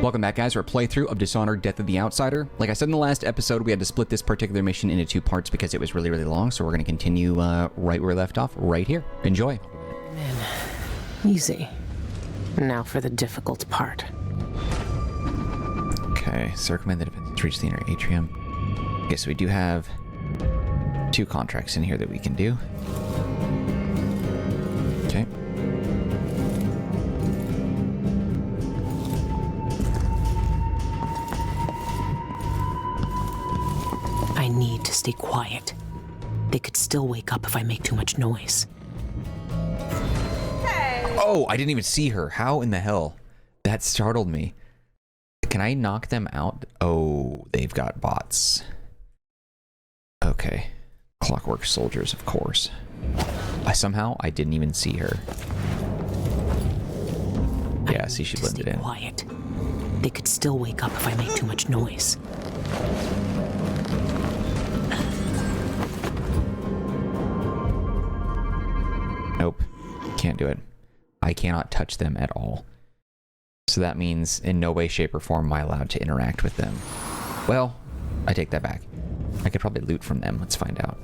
Welcome back, guys, to our playthrough of Dishonored Death of the Outsider. Like I said in the last episode, we had to split this particular mission into 2 parts because it was really, really long, so we're going to continue right where we left off, right here. Enjoy. Man, easy. Now for the difficult part. Okay, circumvent the defense to reach the inner atrium. Okay, so we do have 2 contracts in here that we can do. Okay. I need to stay quiet. They could still wake up if I make too much noise. Oh, I didn't even see her. How in the hell? That startled me. Can I knock them out? Oh, they've got bots. Okay. Clockwork Soldiers, of course. I didn't even see her. Yeah, see, she blended in. Quiet. They could still wake up if I make too much noise. Nope. Can't do it. I cannot touch them at all. So that means in no way, shape, or form am I allowed to interact with them. Well, I take that back. I could probably loot from them. Let's find out.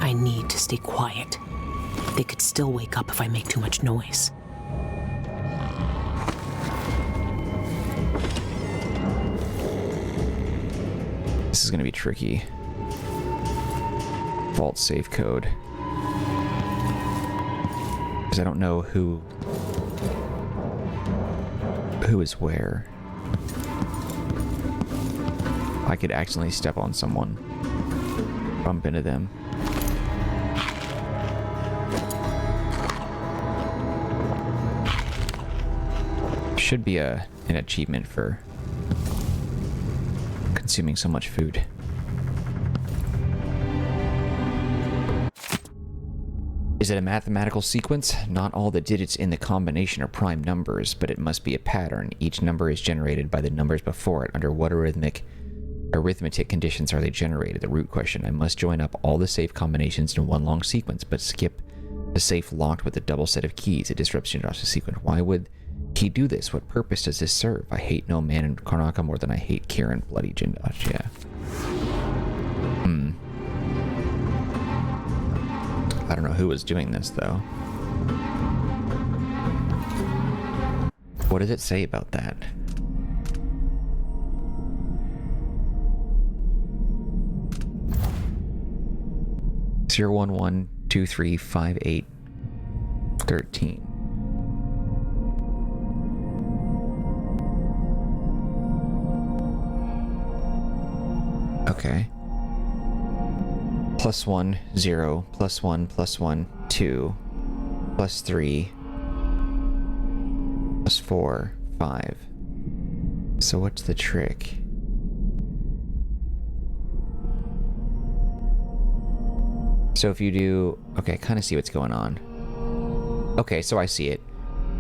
I need to stay quiet. They could still wake up if I make too much noise. This is going to be tricky. Vault safe code. Because I don't know who is where. I could accidentally step on someone. Bump into them. Should be an achievement for consuming so much food. Is it a mathematical sequence? Not all the digits in the combination are prime numbers, but it must be a pattern. Each number is generated by the numbers before it. Under what arithmetic conditions are they generated? The root question. I must join up all the safe combinations in one long sequence, but skip the safe locked with a double set of keys. It disrupts Jindosh's sequence. Why would he do this? What purpose does this serve? I hate no man in Karnaca more than I hate Kieran bloody Jindosh. Yeah. I don't know who was doing this, though. What does it say about that? Zero 1 2 3 5 8 13. Okay. +1 0 +1 +1 2 +3 +4 5. So what's the trick? So if you do, okay, I kind of see what's going on. Okay, so I see it.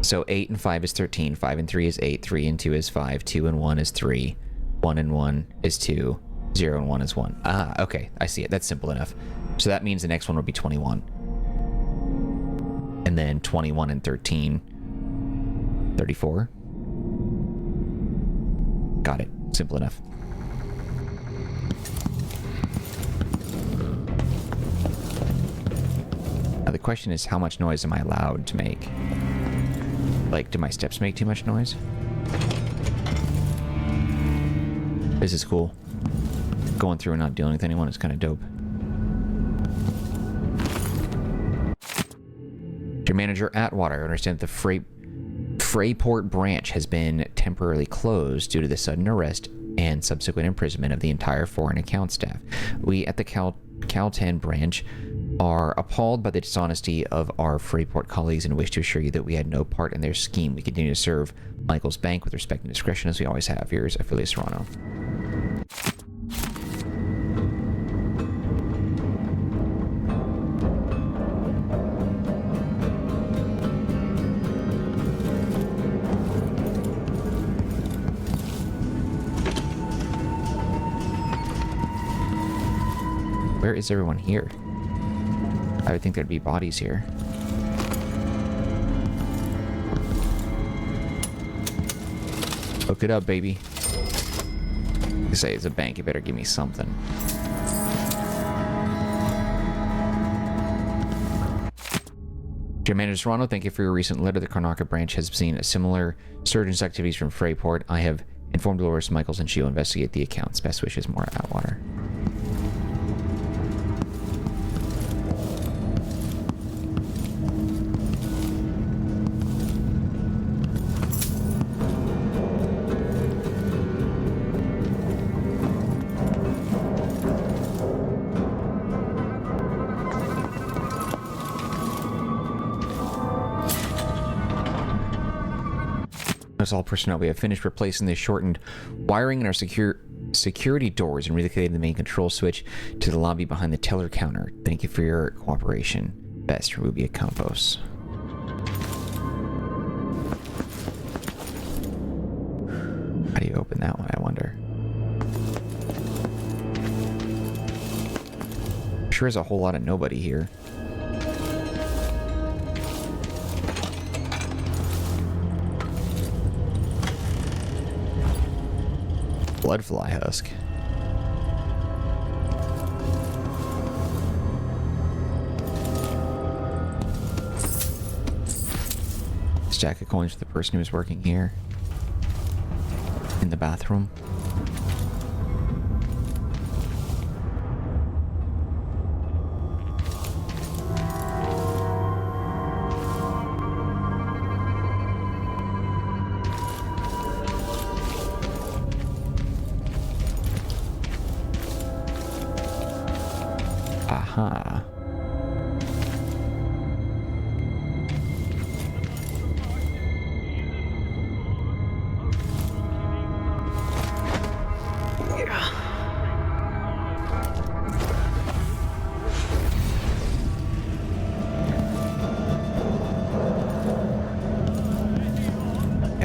So 8 and 5 is 13, 5 and 3 is 8, 3 and 2 is 5, 2 and 1 is 3, 1 and 1 is 2, 0 and 1 is 1. Ah, okay, I see it. That's simple enough. So that means the next one will be 21. And then 21 and 13, 34. Got it. Simple enough. Now the question is, how much noise am I allowed to make? Like, do my steps make too much noise? This is cool. Going through and not dealing with anyone is kind of dope. Your manager, Atwater, understand that the Freyport branch has been temporarily closed due to the sudden arrest and subsequent imprisonment of the entire foreign account staff. We at the Caltan branch are appalled by the dishonesty of our Freyport colleagues and wish to assure you that we had no part in their scheme. We continue to serve Michael's bank with respect and discretion as we always have. Here's Affiliate Serrano. Where is everyone here? I would think there'd be bodies here. Hook it up, baby. You say it's a bank, you better give me something. Dear Manager Serrano, thank you for your recent letter. The Karnaca branch has seen a similar surgeon's activities from Freyport. I have informed Dolores Michaels and she'll investigate the accounts. Best wishes, more Atwater. As all personnel, we have finished replacing the shortened wiring in our security doors and relocated the main control switch to the lobby behind the teller counter. Thank you for your cooperation. Best, Rubia Campos. How do you open that one, I wonder? Sure is a whole lot of nobody here. Bloodfly husk. Stack of coins for the person who was working here. In the bathroom. Aha.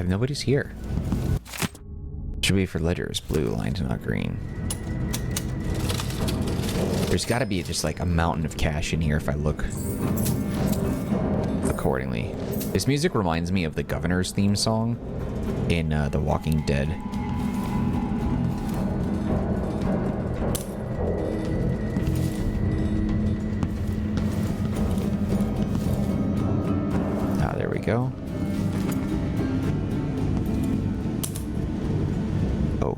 Nobody's here. Should be for ledgers. Blue lines, not green. There's got to be just like a mountain of cash in here if I look accordingly. This music reminds me of the Governor's theme song in The Walking Dead. Ah, there we go. Oh.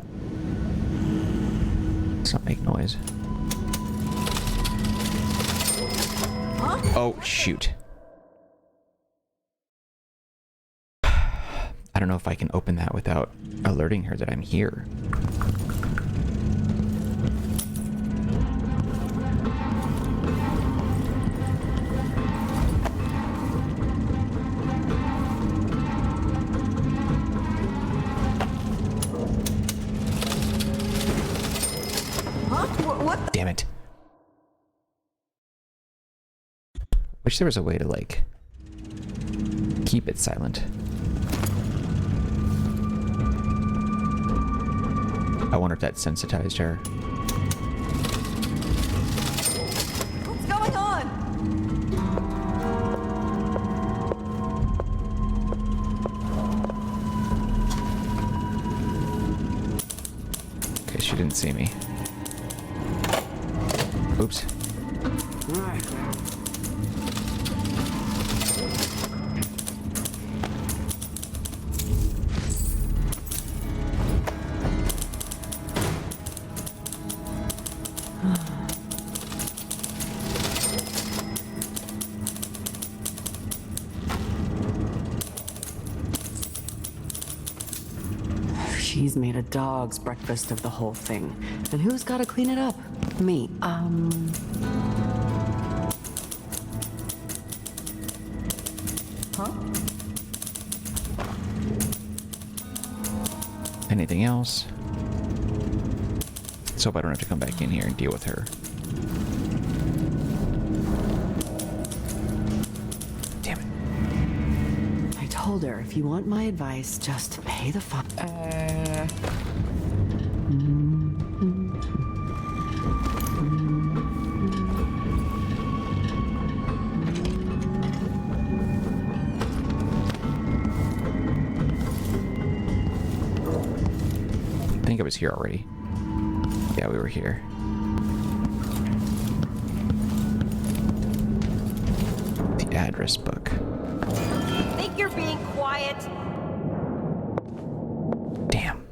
Let's not make noise. Oh, shoot. I don't know if I can open that without alerting her that I'm here. Huh? What? Damn it. Wish there was a way to, like, keep it silent. I wonder if that sensitized her. What's going on? Okay, she didn't see me. Oops. She's made a dog's breakfast of the whole thing. And who's got to clean it up? Me. Huh? Anything else? Let's hope I don't have to come back in here and deal with her. Damn it. I told her, if you want my advice, just pay the fine. think I was here already. Yeah, we were here. The address book. Think you're being quiet? Damn.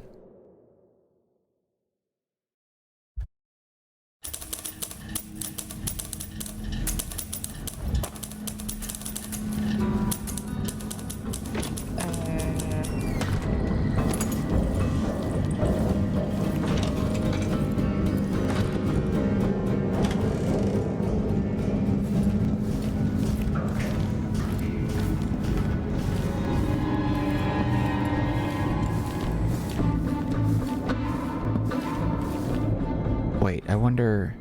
Wait, I wonder...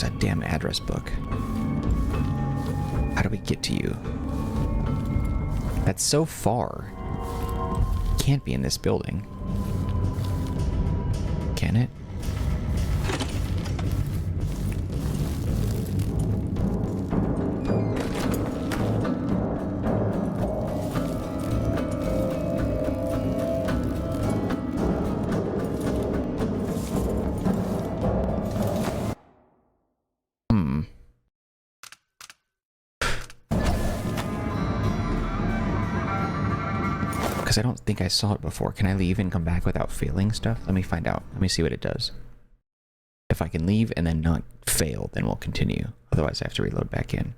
that damn address book. How do we get to you? That's so far. Can't be in this building. Can it? I don't think I saw it before. Can I leave and come back without failing stuff? Let me find out. Let me see what it does. If I can leave and then not fail, then we'll continue. Otherwise, I have to reload back in.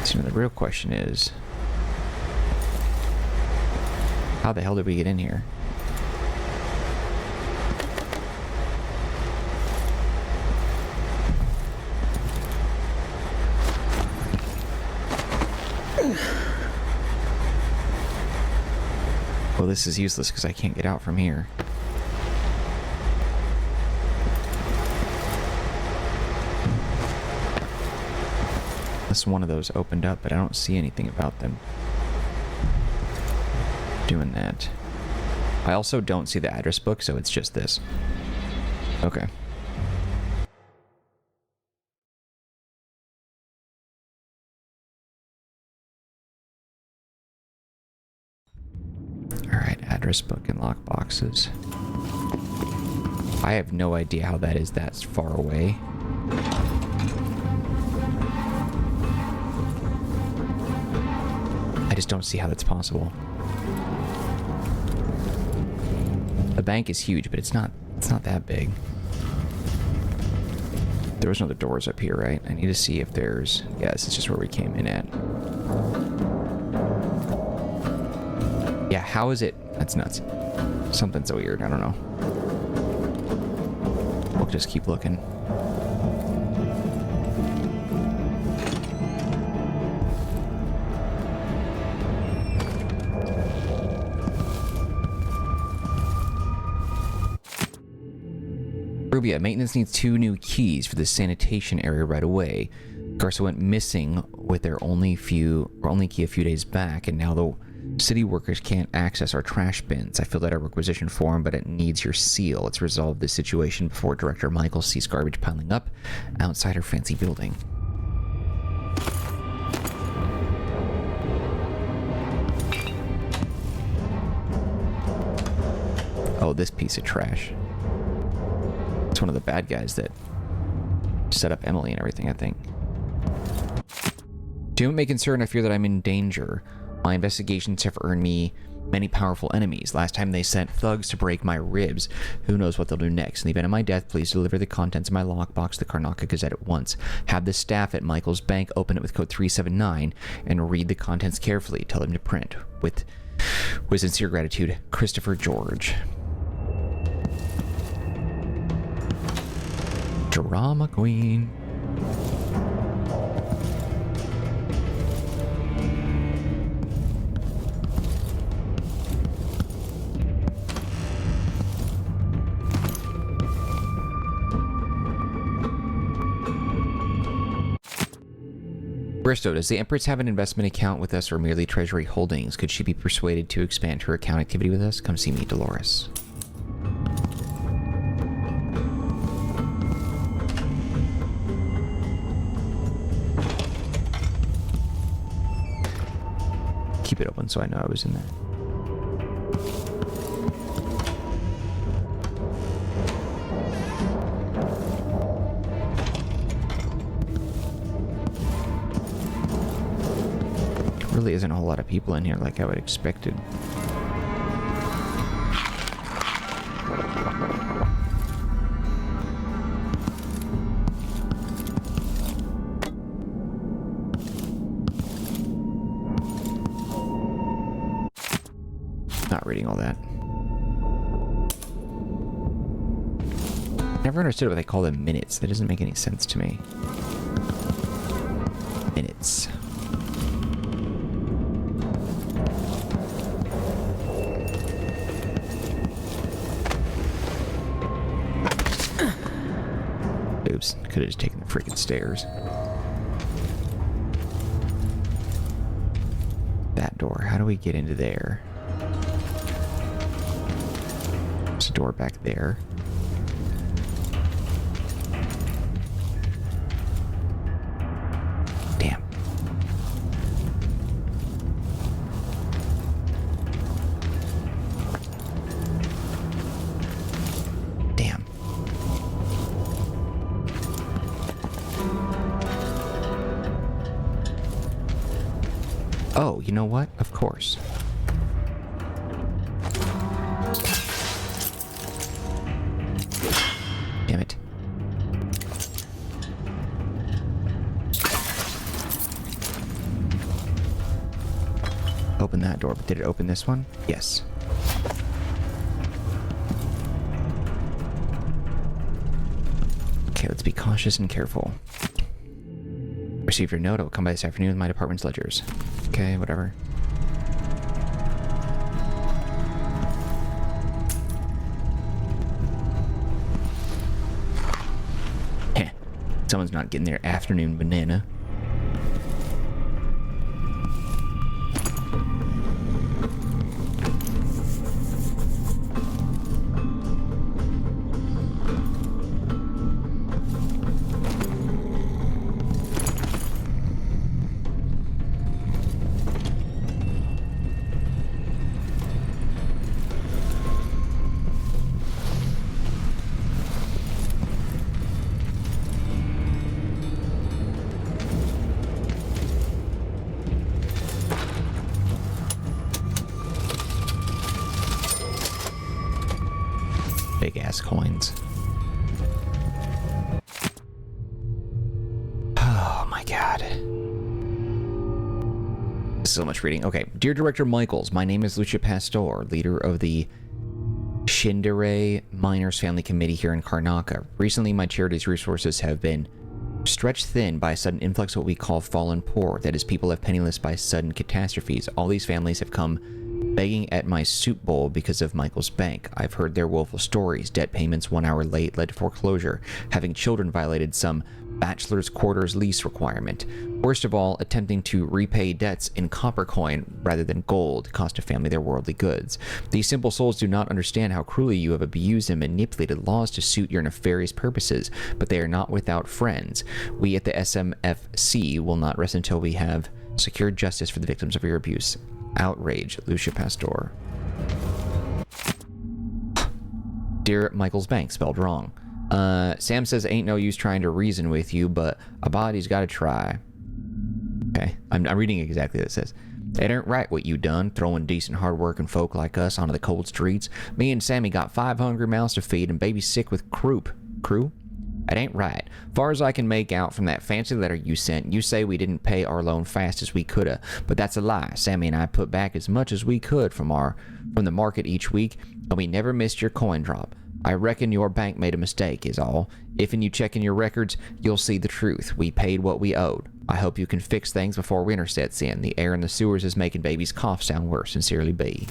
So the real question is, how the hell did we get in here? Well, this is useless because I can't get out from here. Unless one of those opened up, but I don't see anything about them doing that. I also don't see the address book, so it's just this. Okay. Address book and lock boxes. I have no idea how that is that far away. I just don't see how that's possible. The bank is huge, but it's not that big. There was no other doors up here, right? I need to see if there's... Yeah, this is just where we came in at. Yeah, how is it... That's nuts. Something's weird. I don't know. We'll just keep looking. Rubia, maintenance needs 2 new keys for the sanitation area right away. Garza went missing with their only key a few days back, and now the city workers can't access our trash bins. I filled out a requisition form, but it needs your seal. Let's resolve this situation before Director Michael sees garbage piling up outside her fancy building. Oh, this piece of trash. It's one of the bad guys that set up Emily and everything, I think. Don't make concern, I fear that I'm in danger. My investigations have earned me many powerful enemies. Last time they sent thugs to break my ribs. Who knows what they'll do next? In the event of my death, please deliver the contents of my lockbox to the Karnaca Gazette at once. Have the staff at Michael's bank open it with code 379 and read the contents carefully. Tell them to print. With sincere gratitude, Christopher George. Drama Queen. Bristow, does the Empress have an investment account with us or merely treasury holdings? Could she be persuaded to expand her account activity with us? Come see me, Dolores. Keep it open so I know I was in there. Really isn't a whole lot of people in here like I would expected. Not reading all that. Never understood what they call them minutes. That doesn't make any sense to me. Minutes. Oops, could have just taken the freaking stairs. That door, how do we get into there? There's a door back there. Damn. Damn. Oh, you know what? Of course. Damn it. Open that door, but did it open this one? Yes. Okay, let's be cautious and careful. Receive your note. I will come by this afternoon with my department's ledgers. Okay, whatever. Heh. Someone's not getting their afternoon banana. Big ass coins. Oh my god. So much reading. Okay. Dear Director Michaels, my name is Lucia Pastor, leader of the Shindere Miners Family Committee here in Karnaca. Recently, my charity's resources have been stretched thin by a sudden influx of what we call fallen poor. That is, people have penniless by sudden catastrophes. All these families have come begging at my soup bowl because of Michael's bank. I've heard their woeful stories. Debt payments 1 hour late led to foreclosure. Having children violated some bachelor's quarters lease requirement. Worst of all, attempting to repay debts in copper coin rather than gold cost a family their worldly goods. These simple souls do not understand how cruelly you have abused and manipulated laws to suit your nefarious purposes, but they are not without friends. We at the SMFC will not rest until we have secured justice for the victims of your abuse. Outrage, Lucia Pastor. Dear Michael's bank, spelled wrong. Sam says ain't no use trying to reason with you, but a body's gotta try. Okay, I'm reading exactly what it says. It ain't right what you done, throwing decent hard-working folk like us onto the cold streets. Me and Sammy got 5 hungry mouths to feed and baby's sick with croup. Crew? It ain't right. Far as I can make out from that fancy letter you sent, you say we didn't pay our loan fast as we coulda, but that's a lie. Sammy and I put back as much as we could from the market each week, and we never missed your coin drop. I reckon your bank made a mistake, is all. If and you check in your records, you'll see the truth. We paid what we owed. I hope you can fix things before winter sets in. The air in the sewers is making baby's cough sound worse. Sincerely, B.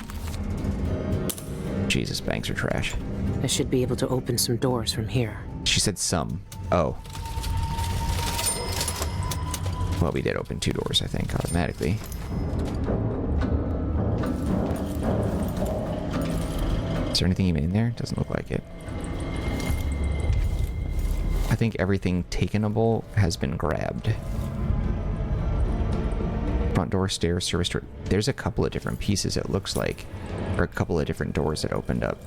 Jesus, banks are trash. I should be able to open some doors from here. She said some. Oh. Well, we did open 2 doors, I think, automatically. Is there anything even in there? Doesn't look like it. I think everything takenable has been grabbed. Front door, stairs, service door. There's a couple of different pieces, it looks like. Or a couple of different doors that opened up.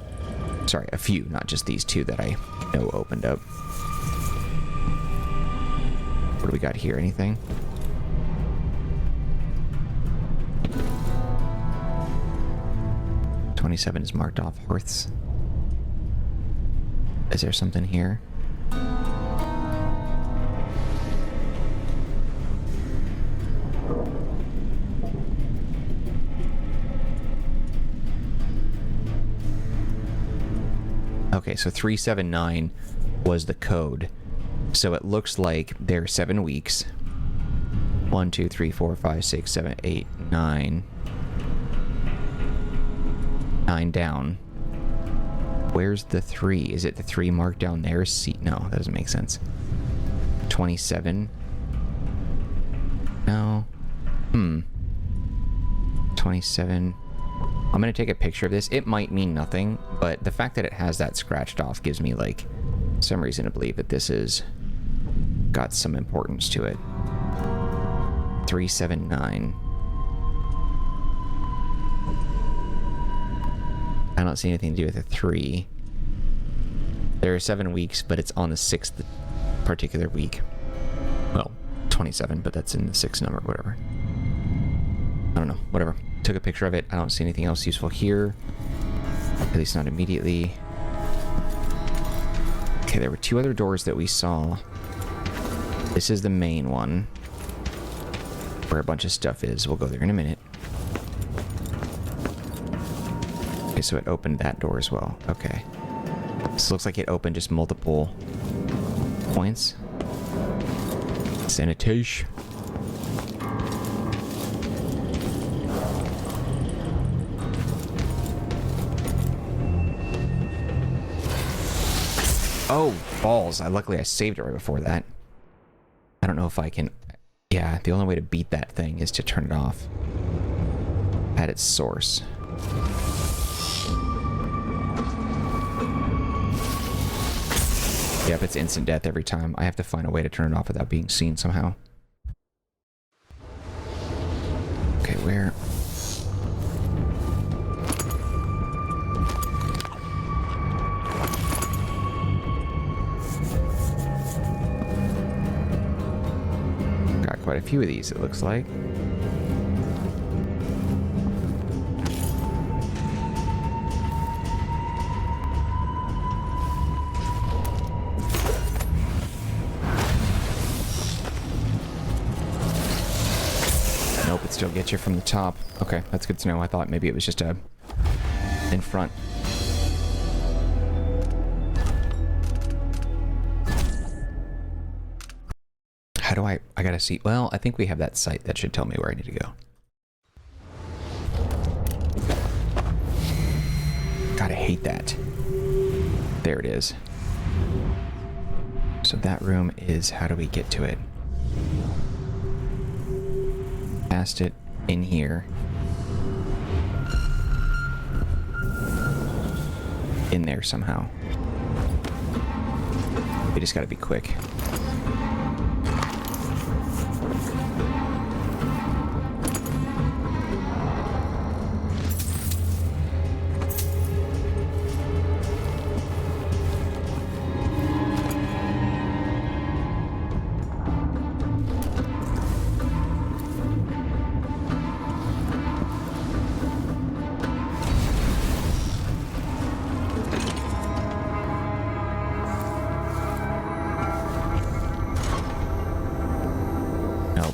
Sorry, a few, not just these 2 that I know opened up. What do we got here? Anything? .27 is marked off hearths. Is there something here? Okay, so 379 was the code. So it looks like there are 7 weeks. 1, 2, 3, 4, 5, 6, 7, 8, 9. 9 down. Where's the 3? Is it the 3 marked down there? C? No, that doesn't make sense. 27. No. 27. I'm gonna take a picture of this. It might mean nothing, but the fact that it has that scratched off gives me, like, some reason to believe that this is got some importance to it. 379. I don't see anything to do with a 3. There are 7 weeks, but it's on the 6th particular week. Well, 27, but that's in the 6th number, whatever. I don't know, whatever. Took a picture of it. I don't see anything else useful here. At least not immediately. Okay, there were 2 other doors that we saw. This is the main one, where a bunch of stuff is. We'll go there in a minute. Okay, so it opened that door as well. Okay. This looks like it opened just multiple points. Sanitation. Oh, balls. Luckily I saved it right before that. I don't know if I can... Yeah, the only way to beat that thing is to turn it off at its source. Yep, it's instant death every time. I have to find a way to turn it off without being seen somehow. Okay, where... Got quite a few of these, it looks like. Nope, it still gets you from the top. Okay, that's good to know. I thought maybe it was just a in front. How do I gotta see. Well, I think we have that site that should tell me where I need to go. God, I hate that. There it is. So that room is, how do we get to it? Past it, in here. In there somehow. We just gotta be quick.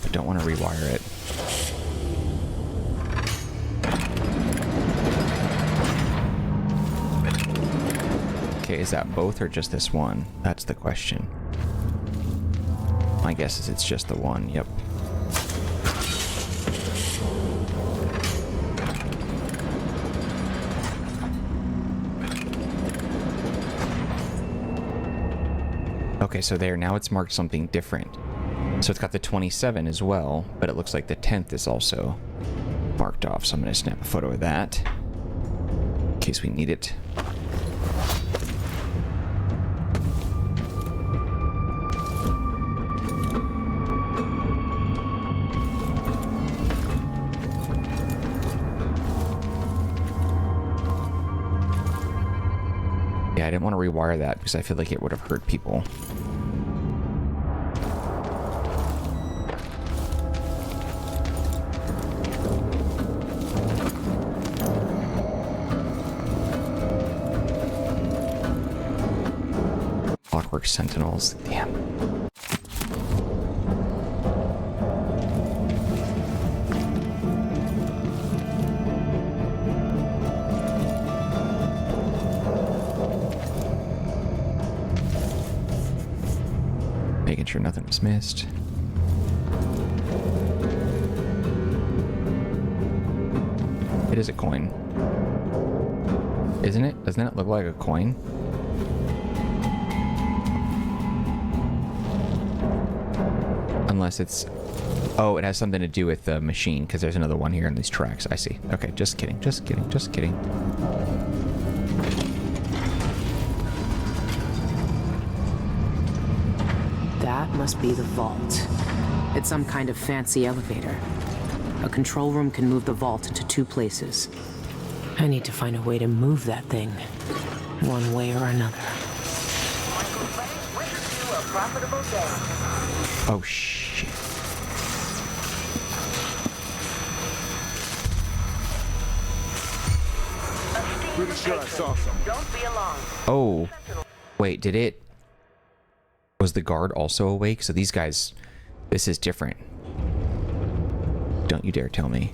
but don't want to rewire it. Okay, is that both or just this one? That's the question. My guess is it's just the one, yep. Okay, so there, now it's marked something different. So it's got the 27 as well, but it looks like the 10th is also marked off. So I'm going to snap a photo of that in case we need it. Yeah, I didn't want to rewire that because I feel like it would have hurt people. Clockwork sentinels, damn. Making sure nothing was missed. It is a coin. Isn't it? Doesn't it look like a coin? Unless it's... Oh, it has something to do with the machine, because there's another one here in these tracks. I see. Okay, just kidding, just kidding, just kidding. That must be the vault. It's some kind of fancy elevator. A control room can move the vault into two places. I need to find a way to move that thing, one way or another. Oh, shit. Pretty sure I saw something. Don't be alarmed. Oh. Wait, did it... Was the guard also awake? So these guys... This is different. Don't you dare tell me.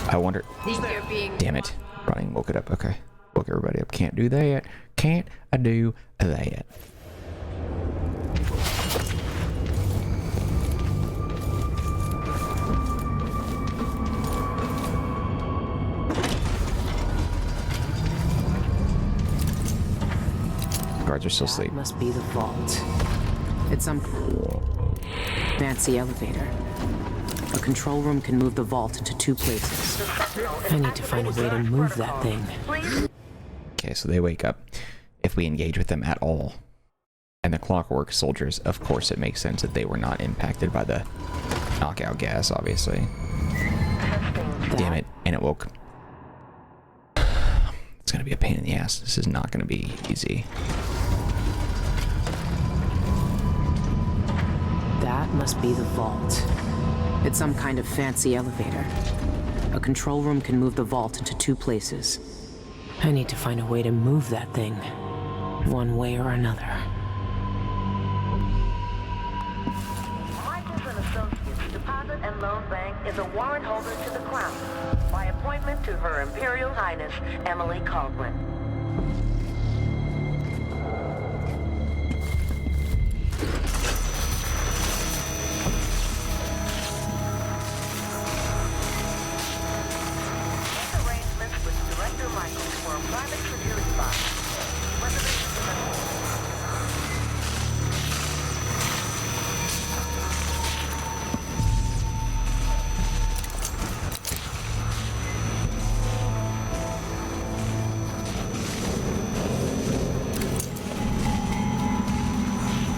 I wonder... Damn it. Running woke it up. Okay. Woke everybody up. Can't do that. Can't do that. Guards are still asleep. That must be the vault. It's some fancy elevator. A control room can move the vault into two places. I need to find a way to move that thing. Okay, so they wake up if we engage with them at all. And the Clockwork Soldiers, of course it makes sense that they were not impacted by the knockout gas, obviously. Damn it, and it woke. It's gonna be a pain in the ass. This is not gonna be easy. That must be the vault. It's some kind of fancy elevator. A control room can move the vault into two places. I need to find a way to move that thing, one way or another. Michaels and Associates Deposit and Loan Bank is a warrant holder to the Crown by appointment to Her Imperial Highness Emily Caldwin.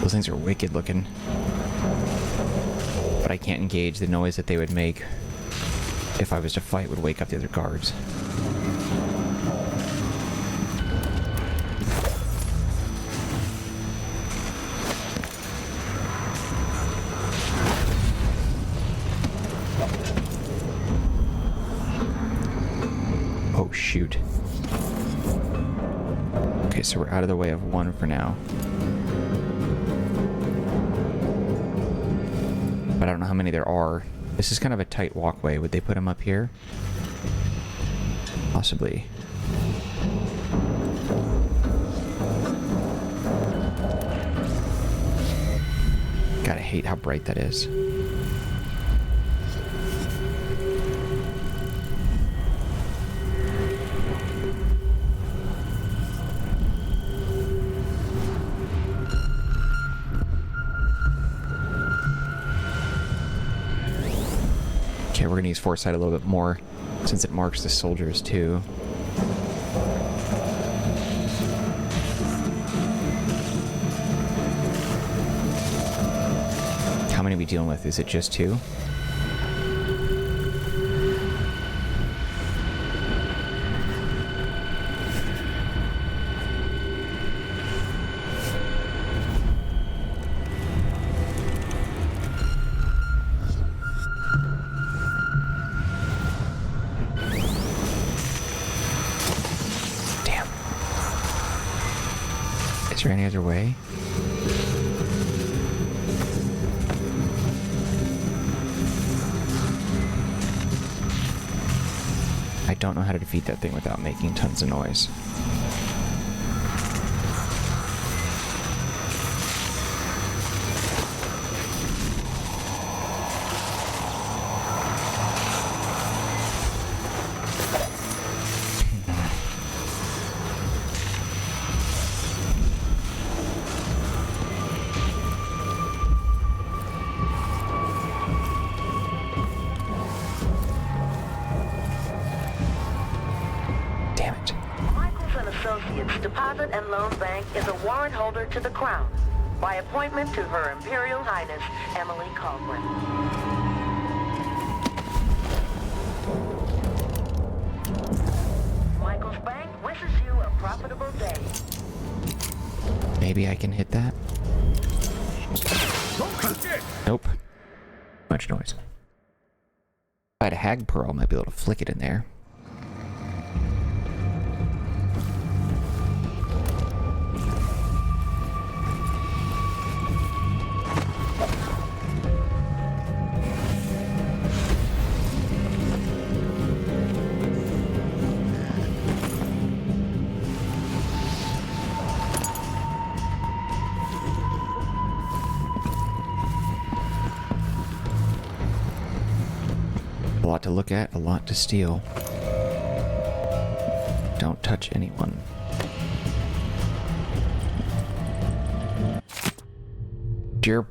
Those things are wicked looking. But I can't engage. The noise that they would make if I was to fight would wake up the other guards. Oh, shoot. Okay, so we're out of the way of one for now. But I don't know how many there are. This is kind of a tight walkway. Would they put them up here? Possibly. Gotta hate how bright that is. Okay, we're gonna use foresight a little bit more since it marks the soldiers too. How many are we dealing with? Is it just two? Damn. Is there any other way? I don't know how to defeat that thing without making tons of noise. Deposit and Loan Bank is a warrant holder to the Crown, by appointment to Her Imperial Highness, Emily Caldwell. Michael's Bank wishes you a profitable day. Maybe I can hit that? Nope. Much noise. If I had a hag pearl, I might be able to flick it in there. A lot to look at, a lot to steal. Don't touch anyone. Dear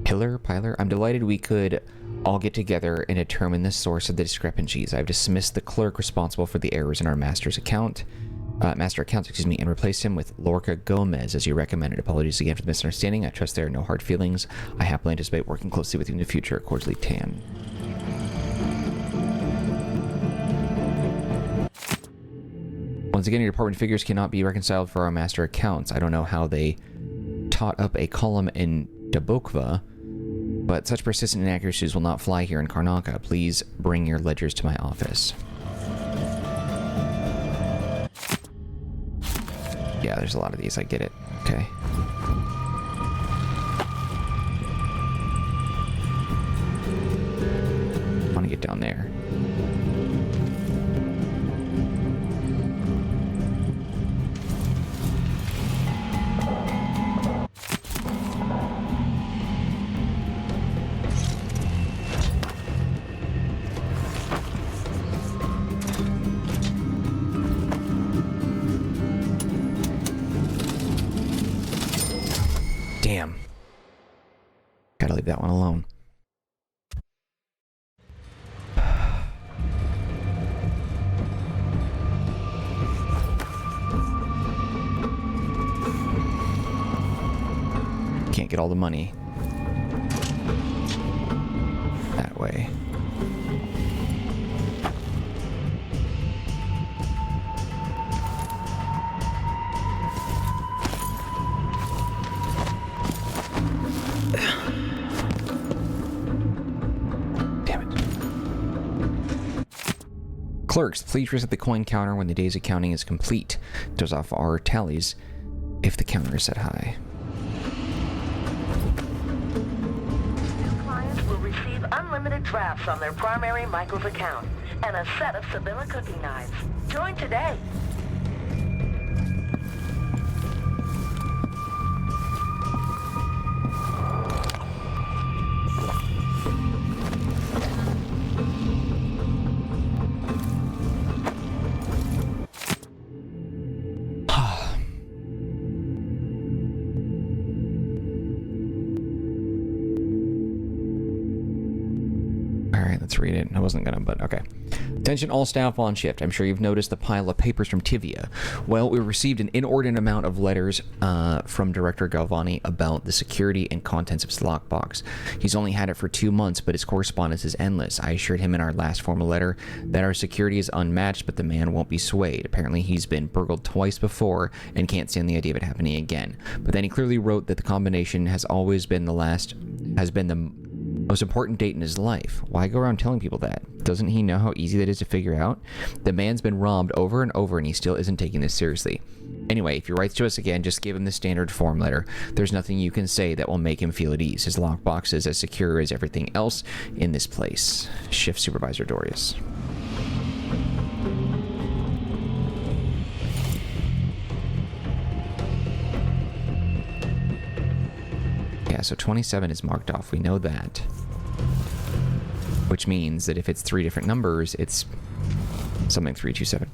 Pilar, I'm delighted we could all get together and determine the source of the discrepancies. I've dismissed the clerk responsible for the errors in our master accounts, and replaced him with Lorca Gomez as you recommended. Apologies again for the misunderstanding. I trust there are no hard feelings. I happily anticipate working closely with you in the future. Cordially, Tan. Once again, your department figures cannot be reconciled for our master accounts. I don't know how they taught up a column in Dabokva, but such persistent inaccuracies will not fly here in Karnaca. Please bring your ledgers to my office. Yeah, there's a lot of these. I get it. Okay. I want to get down there. Damn. Gotta leave that one alone. Can't get all the money that way. Clerks, please reset the coin counter when the day's accounting is complete. Does off our tallies if the counter is set high. Clients will receive unlimited drafts on their primary Michael's account and a set of Sibylla cooking knives. Join today. Let's read it. I wasn't gonna, but okay. Attention all staff on shift. I'm sure you've noticed the pile of papers from Tivia. Well, we received an inordinate amount of letters from Director Galvani about the security and contents of his lockbox. He's only had it for 2 months, but his correspondence is endless. I assured him in our last formal letter that our security is unmatched, but the man won't be swayed. Apparently he's been burgled twice before and can't stand the idea of it happening again. But then he clearly wrote that the combination has always been the most important date in his life. Why go around telling people that? Doesn't he know how easy that is to figure out? The man's been robbed over and over and he still isn't taking this seriously. Anyway, if he writes to us again, just give him the standard form letter. There's nothing you can say that will make him feel at ease. His lockbox is as secure as everything else in this place. Shift Supervisor Dorius. Yeah, so 27 is marked off. We know that. Which means that if it's 3 different numbers, it's something 327.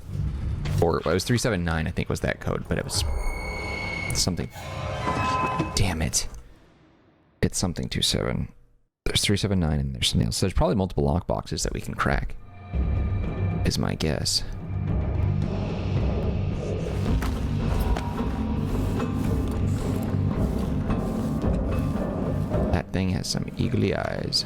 Or well, it was 379, I think was that code, but it was something. Damn it. It's something 27. There's 379 and there's something else. So there's probably multiple lock boxes that we can crack, is my guess. That thing has some eagly eyes.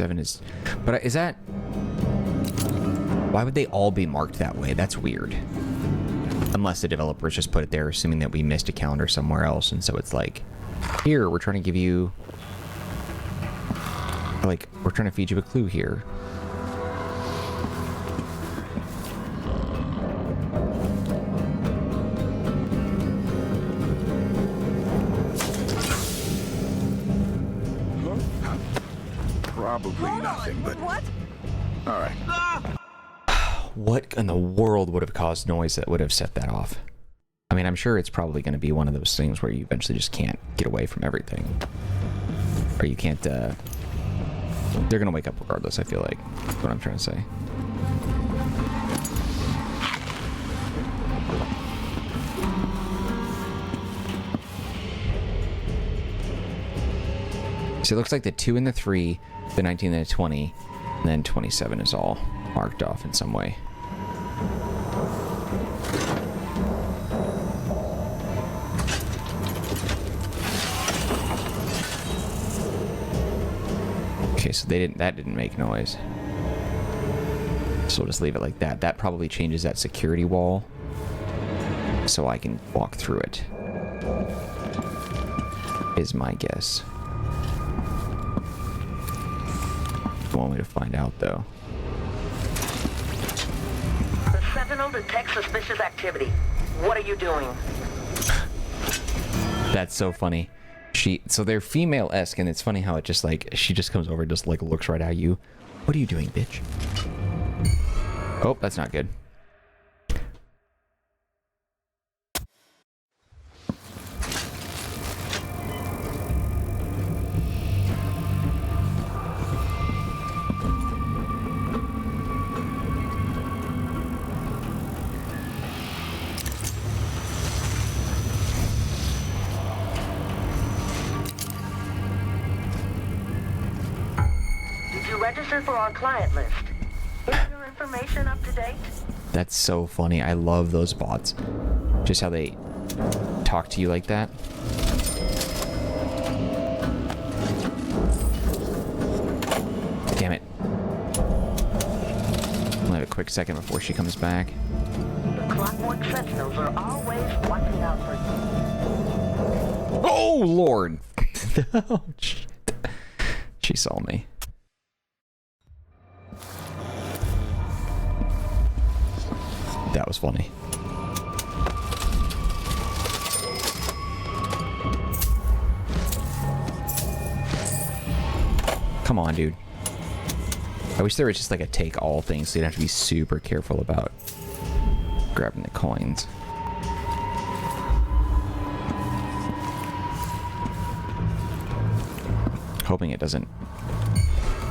Is, but is that, why would they all be marked that way? That's weird. Unless the developers just put it there assuming that we missed a calendar somewhere else, and so it's like, here, we're trying to give you, like, we're trying to feed you a clue here. Probably nothing, but... What? Alright. What in the world would have caused noise that would have set that off? I mean, I'm sure it's probably going to be one of those things where you eventually just can't get away from everything. Or you can't, they're going to wake up regardless, I feel like. That's what I'm trying to say. So it looks like the 2 and the 3, the 19 and the 20, and then 27 is all marked off in some way. Okay, so that didn't make noise. So we'll just leave it like that. That probably changes that security wall so I can walk through it, is my guess. One way to find out, though. The Sentinel detects suspicious activity. What are you doing? That's so funny. So they're female-esque, and it's funny how it just like, she just comes over and just like looks right at you. What are you doing, bitch? Oh, that's not good. registered for our client list. Is your information up to date? That's so funny. I love those bots. Just how they talk to you like that. Damn it. We'll have a quick second before she comes back. The Clockwork sentinels are always watching out for you. Oh, Lord! Oh, shit. She saw me. That was funny. Come on, dude. I wish there was just like a take all thing so you'd have to be super careful about grabbing the coins. Hoping it doesn't.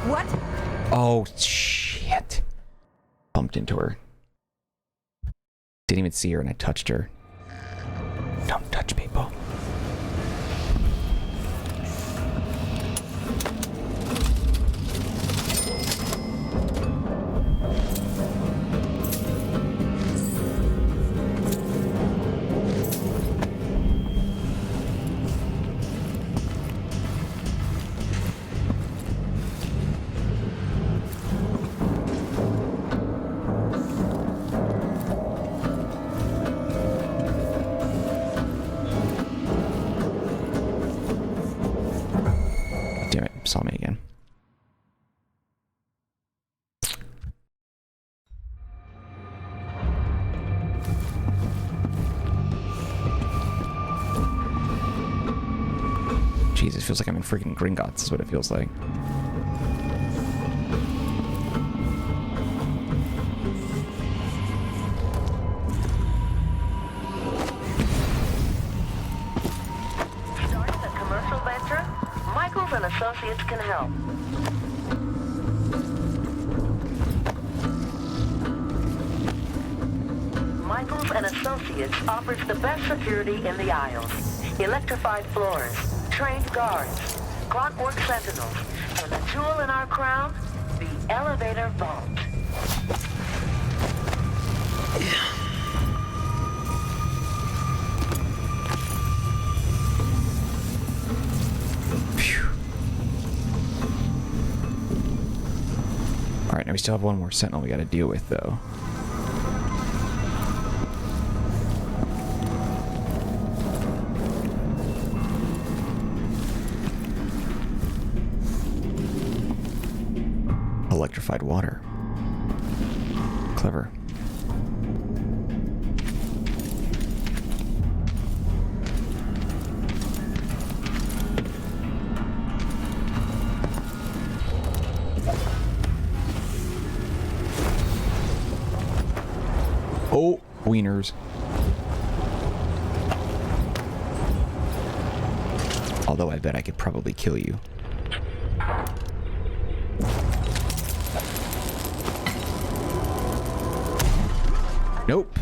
What? Oh, shit. Bumped into her. Didn't even see her and I touched her. Don't touch people. Saw me again. Jesus, feels like I'm in freaking Gringotts is what it feels like. Associates can help. Michaels and Associates offers the best security in the Isles. Electrified floors, trained guards, clockwork sentinels, and the jewel in our crown, the elevator vault. Alright, now we still have one more sentinel we gotta deal with, though. Electrified water. Clever. Oh, wieners. Although I bet I could probably kill you. Nope.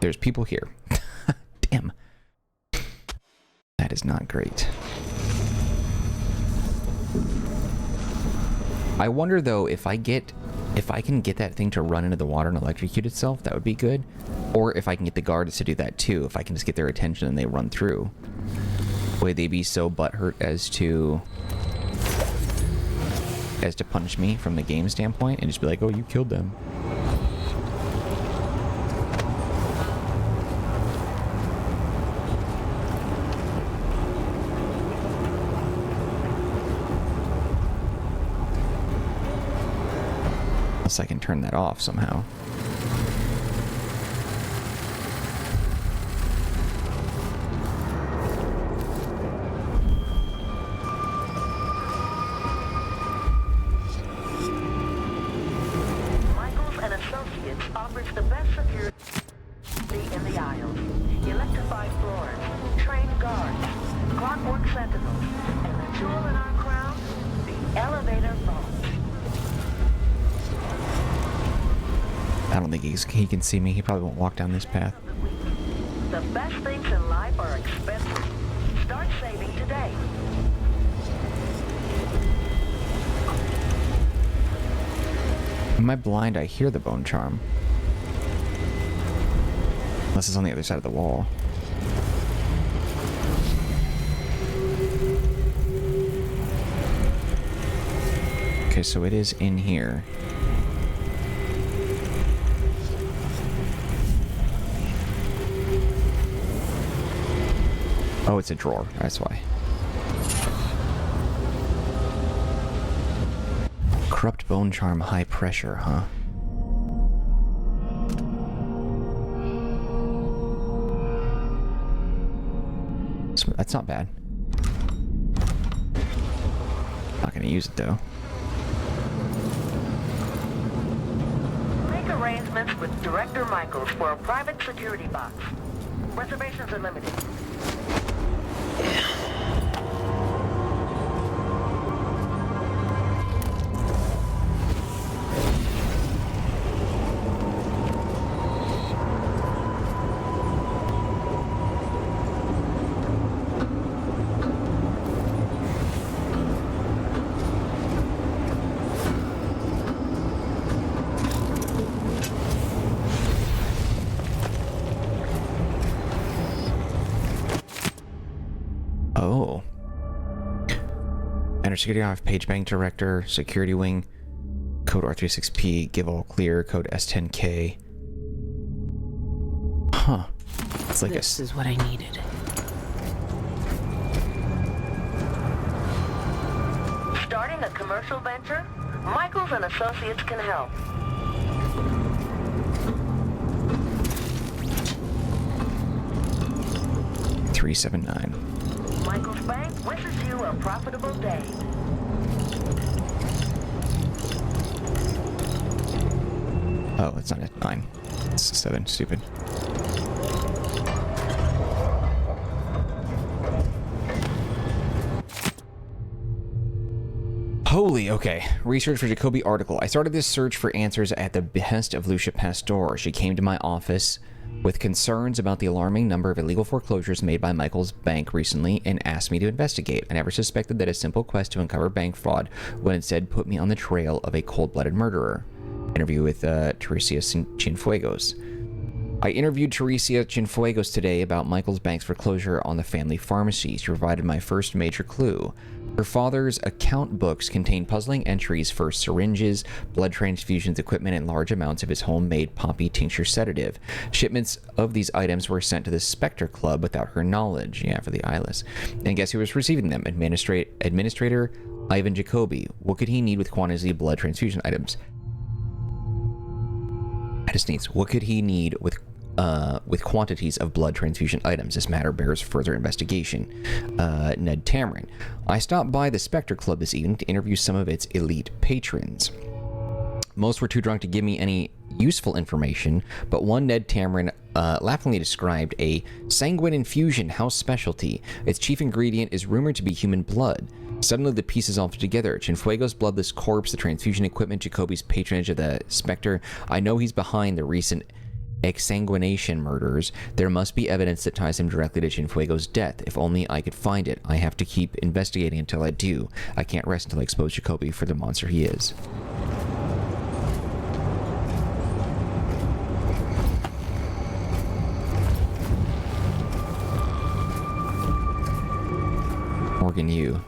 There's people here. Damn. That is not great. I wonder though if I can get that thing to run into the water and electrocute itself, that would be good. Or if I can get the guards to do that too, if I can just get their attention and they run through. Would they be so butthurt as to punish me from the game standpoint and just be like, oh, you killed them. I can turn that off somehow. Michaels and Associates offers the best security in the Isles. Electrified floors, trained guards, clockwork sentinels, and the jewel in our crown, the elevator vault. I don't think he can see me. He probably won't walk down this path. The best things in life are expensive. Start saving today. Am I blind? I hear the bone charm. Unless it's on the other side of the wall. Okay, so it is in here. Oh, it's a drawer. That's why. Corrupt bone charm, high pressure, huh? That's not bad. Not gonna use it though. Make arrangements with Director Michaels for a private security box. Reservations are limited. Oh. Enter security off, page bank director, security wing, code R36P, give all clear, code S10K. Huh. It's like This is what I needed. Starting a commercial venture? Michaels and Associates can help. $379. Michaels Bank wishes you a profitable day. Oh, it's not a 9. It's a 7. Stupid. Holy, okay. Research for Jacoby article. I started this search for answers at the behest of Lucia Pastor. She came to my office with concerns about the alarming number of illegal foreclosures made by Michael's bank recently and asked me to investigate. I never suspected that a simple quest to uncover bank fraud would instead put me on the trail of a cold-blooded murderer. Interview with Teresia Cienfuegos. I interviewed Teresia Cienfuegos today about Michael's bank's foreclosure on the family pharmacy. She provided my first major clue. Her father's account books contain puzzling entries for syringes, blood transfusions equipment, and large amounts of his homemade poppy tincture sedative. Shipments of these items were sent to the Spectre Club without her knowledge. Yeah, for the Eyeless. And guess who was receiving them? Administrator Ivan Jacoby. What could he need with quantities of blood transfusion items? I just needs. What could he need with quantities of blood transfusion items? This matter bears further investigation. Ned Tamarin. I stopped by the Spectre Club this evening to interview some of its elite patrons. Most were too drunk to give me any useful information, but one Ned Tamarin laughingly described a sanguine infusion house specialty. Its chief ingredient is rumored to be human blood. Suddenly the pieces all fit together. Cienfuegos' bloodless corpse, the transfusion equipment, Jacoby's patronage of the Spectre. I know he's behind the recent exsanguination murders. There must be evidence that ties him directly to Cienfuegos' death. If only I could find it. I have to keep investigating until I do. I can't rest until I expose Jacoby for the monster he is. Morgan Yu.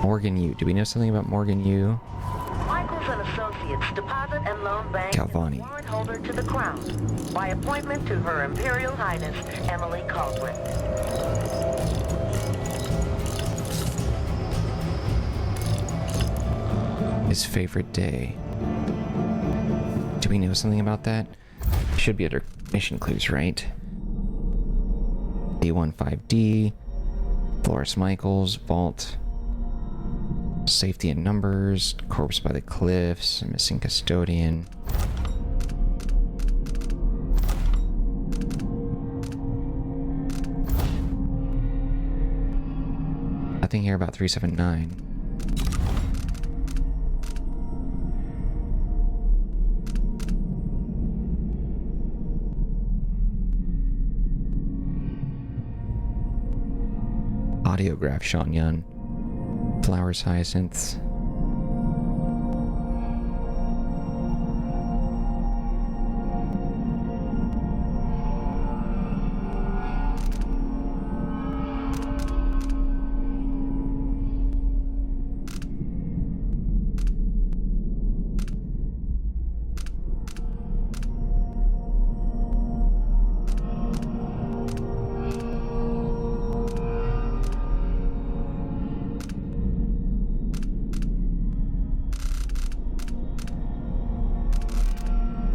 Morgan Yu. Do we know something about Morgan Yu? Michaels and Associates Deposit and Loan Bank Galvani. warrant holder to the Crown by appointment to Her Imperial Highness Emily Caldwell. His favorite day. Do we know something about that? Should be under mission clues, right? D15D, Dolores Michaels, Vault, Safety in Numbers, Corpse by the Cliffs, Missing Custodian. Nothing here about 379. Audiograph, Sean Yun. Flowers, hyacinths.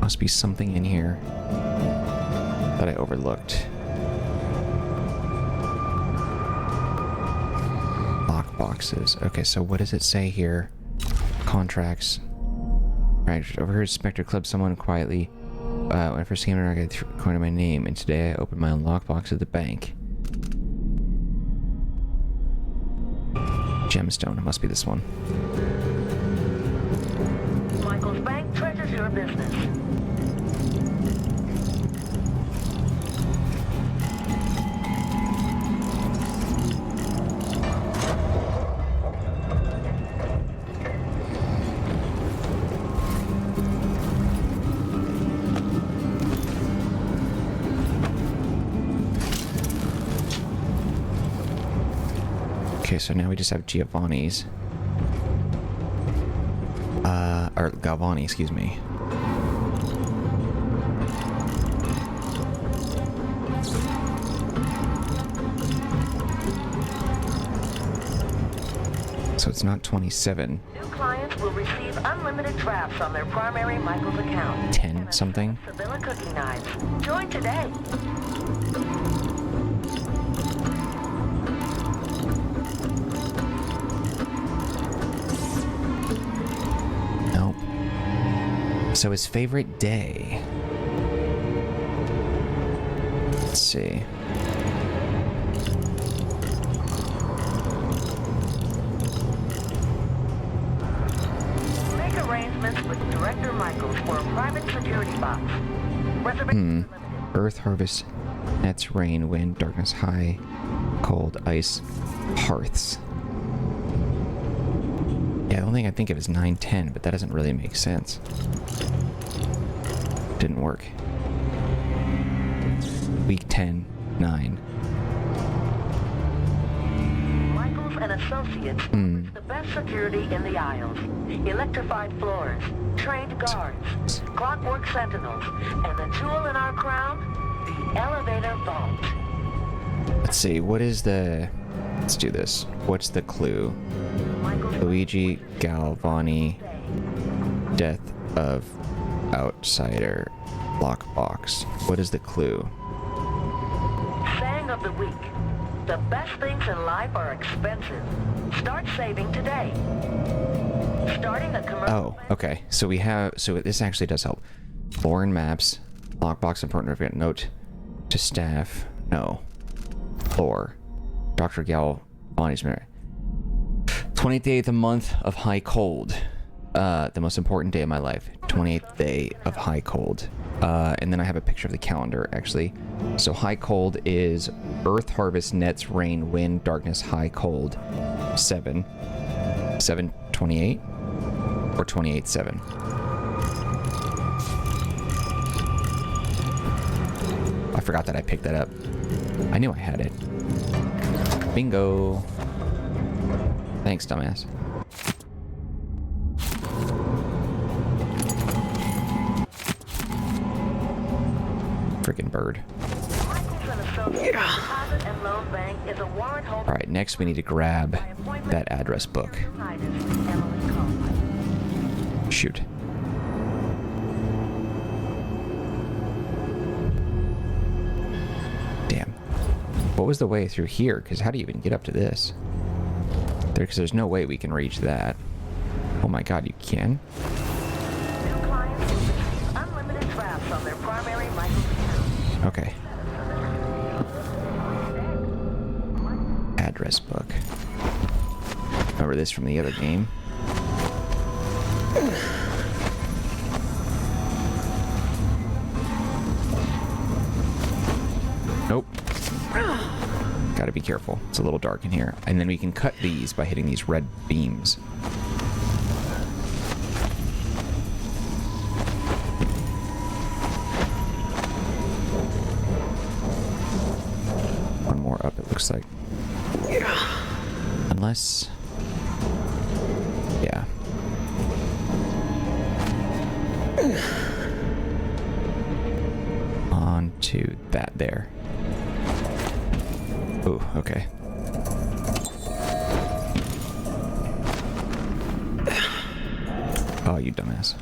Must be something in here that I overlooked. Lock boxes. Okay, so what does it say here? Contracts. Right, overheard Spectre Club someone quietly. When I first came in, I got according to my name, and today I opened my own lockbox at the bank. Gemstone. It must be this one. Michael's bank treasures your business. Okay, so now we just have Giovanni's. Or Galvani, excuse me. So it's not 27. New clients will receive unlimited drafts on their primary Michael's account. 10 something? Sevilla cookie knives. Join today. Nope. So his favorite day. Let's see. Make arrangements with Director Michaels for a private security box. Reservation limited. Earth, harvest, nets, rain, wind, darkness, high, cold, ice, hearths. Yeah, the only thing I think of is 9-10, but that doesn't really make sense. Didn't work. Week 10, 9. Michaels and Associates offers the best security in the Isles. Electrified floors, trained guards, clockwork sentinels, and the jewel in our crown, the elevator vault. Let's see, what is the... Let's do this. What's the clue? Luigi Galvani, death of outsider, lockbox. What is the clue? Saying of the week. The best things in life are expensive. Start saving today. Starting a commercial... Oh, okay. So we have... So this actually does help. Foreign maps. Lockbox and partner event. Note to staff. No. Floor. Dr. Galvani's mirror. 28th a month of high cold. The most important day of my life. 28th day of high cold. And then I have a picture of the calendar, actually. So high cold is earth, harvest, nets, rain, wind, darkness, high cold. 7. 7/28? Or 28/7? I forgot that I picked that up. I knew I had it. Bingo. Thanks, dumbass. Freaking bird. Alright, next we need to grab that address book. Shoot. Damn. What was the way through here? Because how do you even get up to this? Because there's no way we can reach that. Oh my god, you can? New clients will receive unlimited drafts on their primary Michael's account. Okay. Address book. Remember this from the other game? Nope. Gotta be be careful. It's a little dark in here. And then we can cut these by hitting these red beams. One more up, it looks like. Unless... yeah. On to that there. Ooh, okay. Oh, you dumbass.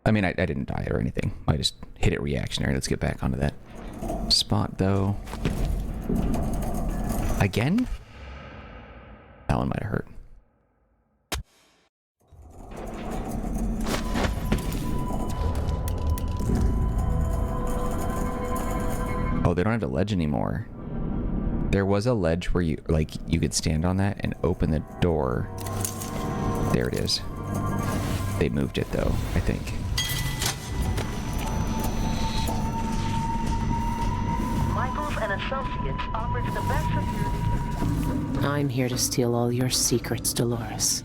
I mean, I didn't die or anything. I just hit it reactionary. Let's get back onto that spot, though. Again? That one might have hurt. Oh, they don't have the ledge anymore. There was a ledge where you, like, you could stand on that and open the door. There it is. They moved it, though, I think. Michaels and Associates offers the best security. I'm here to steal all your secrets, Dolores.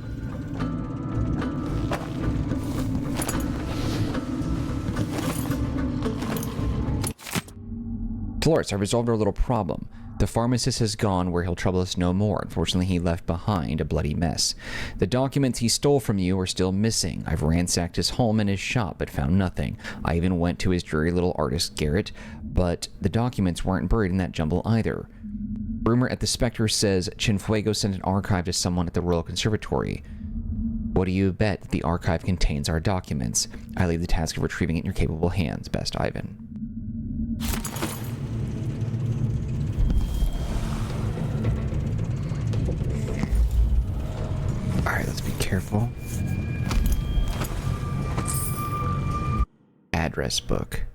Dolores, I resolved our little problem. The pharmacist has gone where he'll trouble us no more. Unfortunately, he left behind a bloody mess. The documents he stole from you are still missing. I've ransacked his home and his shop, but found nothing. I even went to his dreary little artist garret, but the documents weren't buried in that jumble either. Rumor at the Spectre says Cienfuegos sent an archive to someone at the Royal Conservatory. What do you bet that the archive contains our documents? I leave the task of retrieving it in your capable hands. Best, Ivan. Alright, let's be careful. Address book.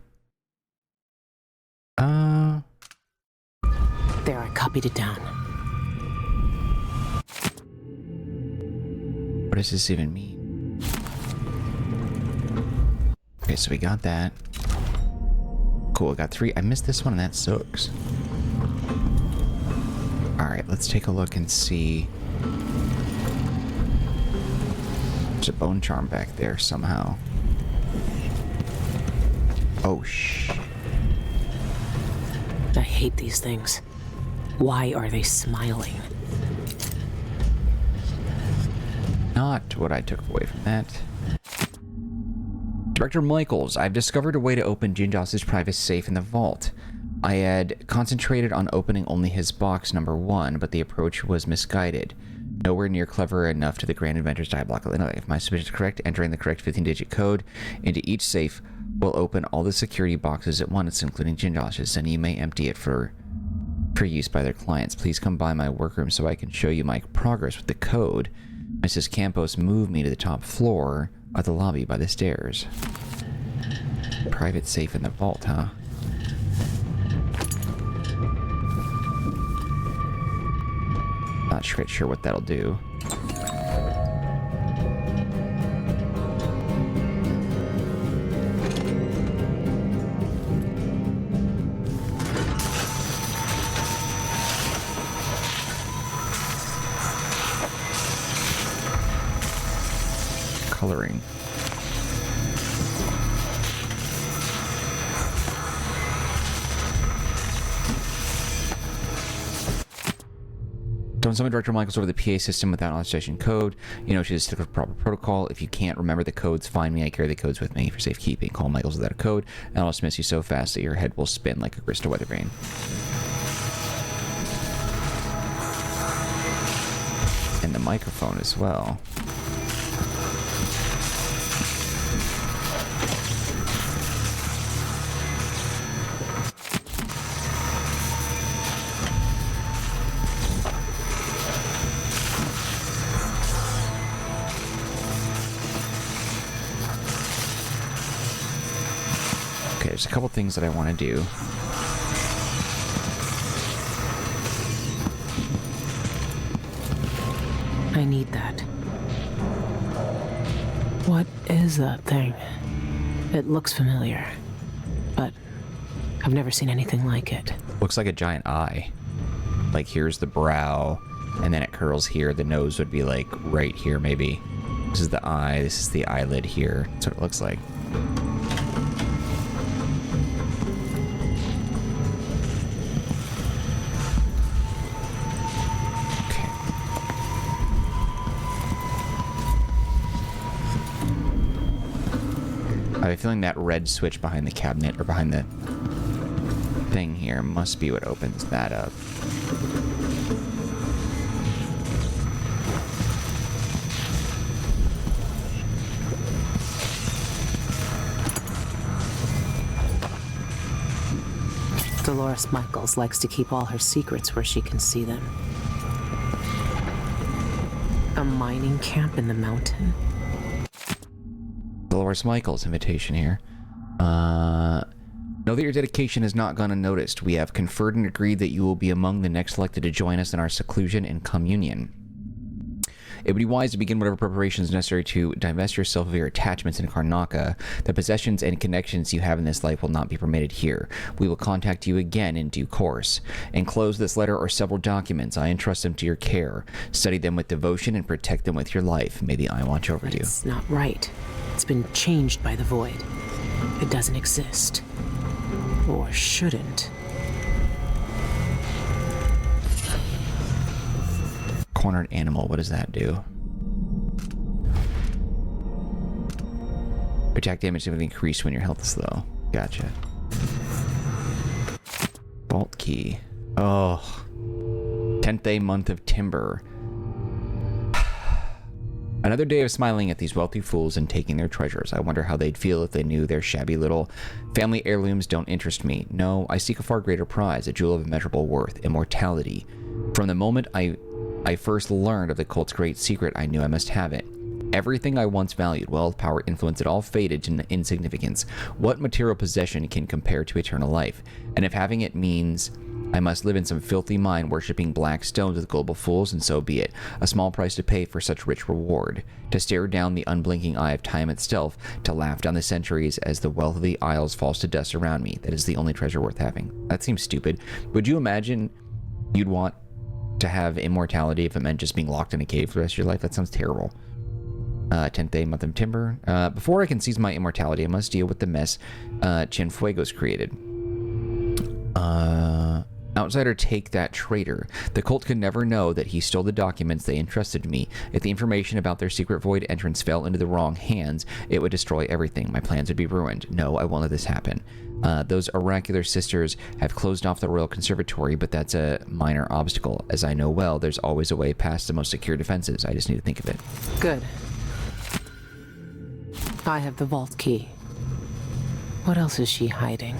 There, I copied it down. What does this even mean? Okay, so we got that. Cool, I got 3. I missed this one and that sucks. Alright, let's take a look and see. There's a bone charm back there somehow. Oh, shh. I hate these things. Why are they smiling? Not what I took away from that. Director Michaels, I've discovered a way to open Jinjos's private safe in the vault. I had concentrated on opening only his box number 1, but the approach was misguided. Nowhere near clever enough to the Grand Inventor's diabolical intellect. If my suspicion is correct, entering the correct 15-digit code into each safe will open all the security boxes at once, including Jinjos's, and you may empty it for use by their clients. Please come by my workroom so I can show you my progress with the code. Mrs. Campos moved me to the top floor of the lobby by the stairs. Private safe in the vault, huh? Not quite sure what that'll do. Coloring. Don't summon Director Michaels over the PA system without authorization code. You know, she just stick with proper protocol. If you can't remember the codes, find me. I carry the codes with me for safekeeping. Call Michaels without a code, and I'll dismiss you so fast that your head will spin like a crystal weather vane. And the microphone as well. There's a couple things that I want to do. I need that. What is that thing? It looks familiar, but I've never seen anything like it. Looks like a giant eye. Like, here's the brow, and then it curls here. The nose would be, like, right here, maybe. This is the eye. This is the eyelid here. That's what it looks like. Okay. I have a feeling that red switch behind the cabinet, or behind the thing here, must be what opens that up. Dolores Michaels likes to keep all her secrets where she can see them. A mining camp in the mountain? Dolores Michaels' invitation here. Know that your dedication has not gone unnoticed. We have conferred and agreed that you will be among the next elected to join us in our seclusion and communion. It would be wise to begin whatever preparations necessary to divest yourself of your attachments in Karnaca. The possessions and connections you have in this life will not be permitted here. We will contact you again in due course. Enclose this letter or several documents. I entrust them to your care. Study them with devotion and protect them with your life. May the Eye watch over you. It's not right. It's been changed by the Void. It doesn't exist. Or shouldn't. Cornered animal, what does that do? Attack damage will increase when your health is low. Gotcha. Vault key. Oh. 10th day, month of timber. Another day of smiling at these wealthy fools and taking their treasures. I wonder how they'd feel if they knew their shabby little family heirlooms don't interest me. No, I seek a far greater prize, a jewel of immeasurable worth, immortality. From the moment I first learned of the cult's great secret, I knew I must have it. Everything I once valued, wealth, power, influence, it all faded to insignificance. What material possession can compare to eternal life? And if having it means I must live in some filthy mine worshipping black stones with global fools, and so be it. A small price to pay for such rich reward. To stare down the unblinking eye of time itself, to laugh down the centuries as the wealth of the isles falls to dust around me. That is the only treasure worth having. That seems stupid. Would you imagine you'd want to have immortality if it meant just being locked in a cave for the rest of your life? That sounds terrible. 10th day, month of timber. Before I can seize my immortality, I must deal with the mess Cienfuegos created. Outsider, take that traitor. The cult could never know that he stole the documents they entrusted to me. If the information about their secret void entrance fell into the wrong hands, it would destroy everything. My plans would be ruined. No, I won't let this happen. Those oracular sisters have closed off the royal conservatory, but that's a minor obstacle. As I know well, there's always a way past the most secure defenses. I just need to think of it. Good. I have the vault key. What else is she hiding?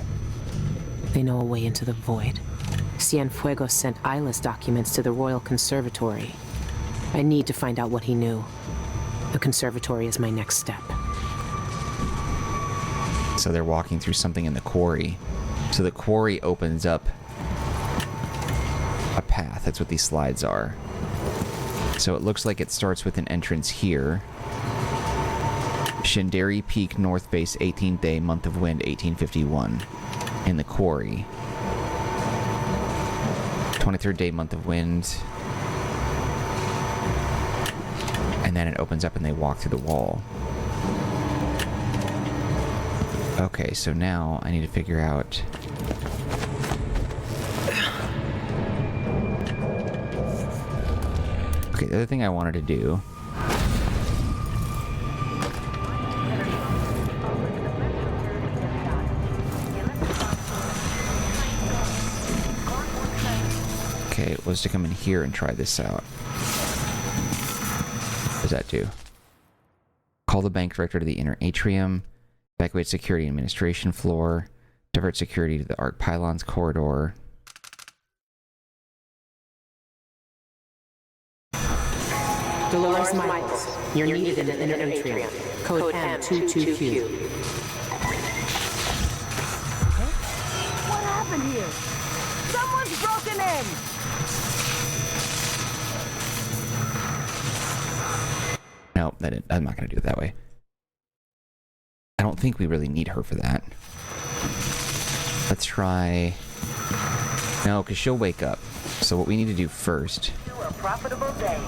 They know a way into the void. Cienfuegos sent Eyeless documents to the Royal Conservatory. I need to find out what he knew. The conservatory is my next step. So they're walking through something in the quarry. So the quarry opens up a path. That's what these slides are. So it looks like it starts with an entrance here. Shinderi Peak, North Base, 18th day, month of wind, 1851. In the quarry. 23rd day, month of wind. And then it opens up and they walk through the wall. Okay, so now I need to figure out... Okay, the other thing I wanted to do... Okay, was to come in here and try this out. What does that do? Call the bank director to the inner atrium. Evacuate security administration floor. Divert security to the arc pylons corridor. Dolores Michaels, you're needed in the inner atrium. Code M22Q. What happened here? Someone's broken in! No, I'm not going to do it that way. I don't think we really need her for that. Let's try... No, because she'll wake up. So what we need to do first... To a profitable day.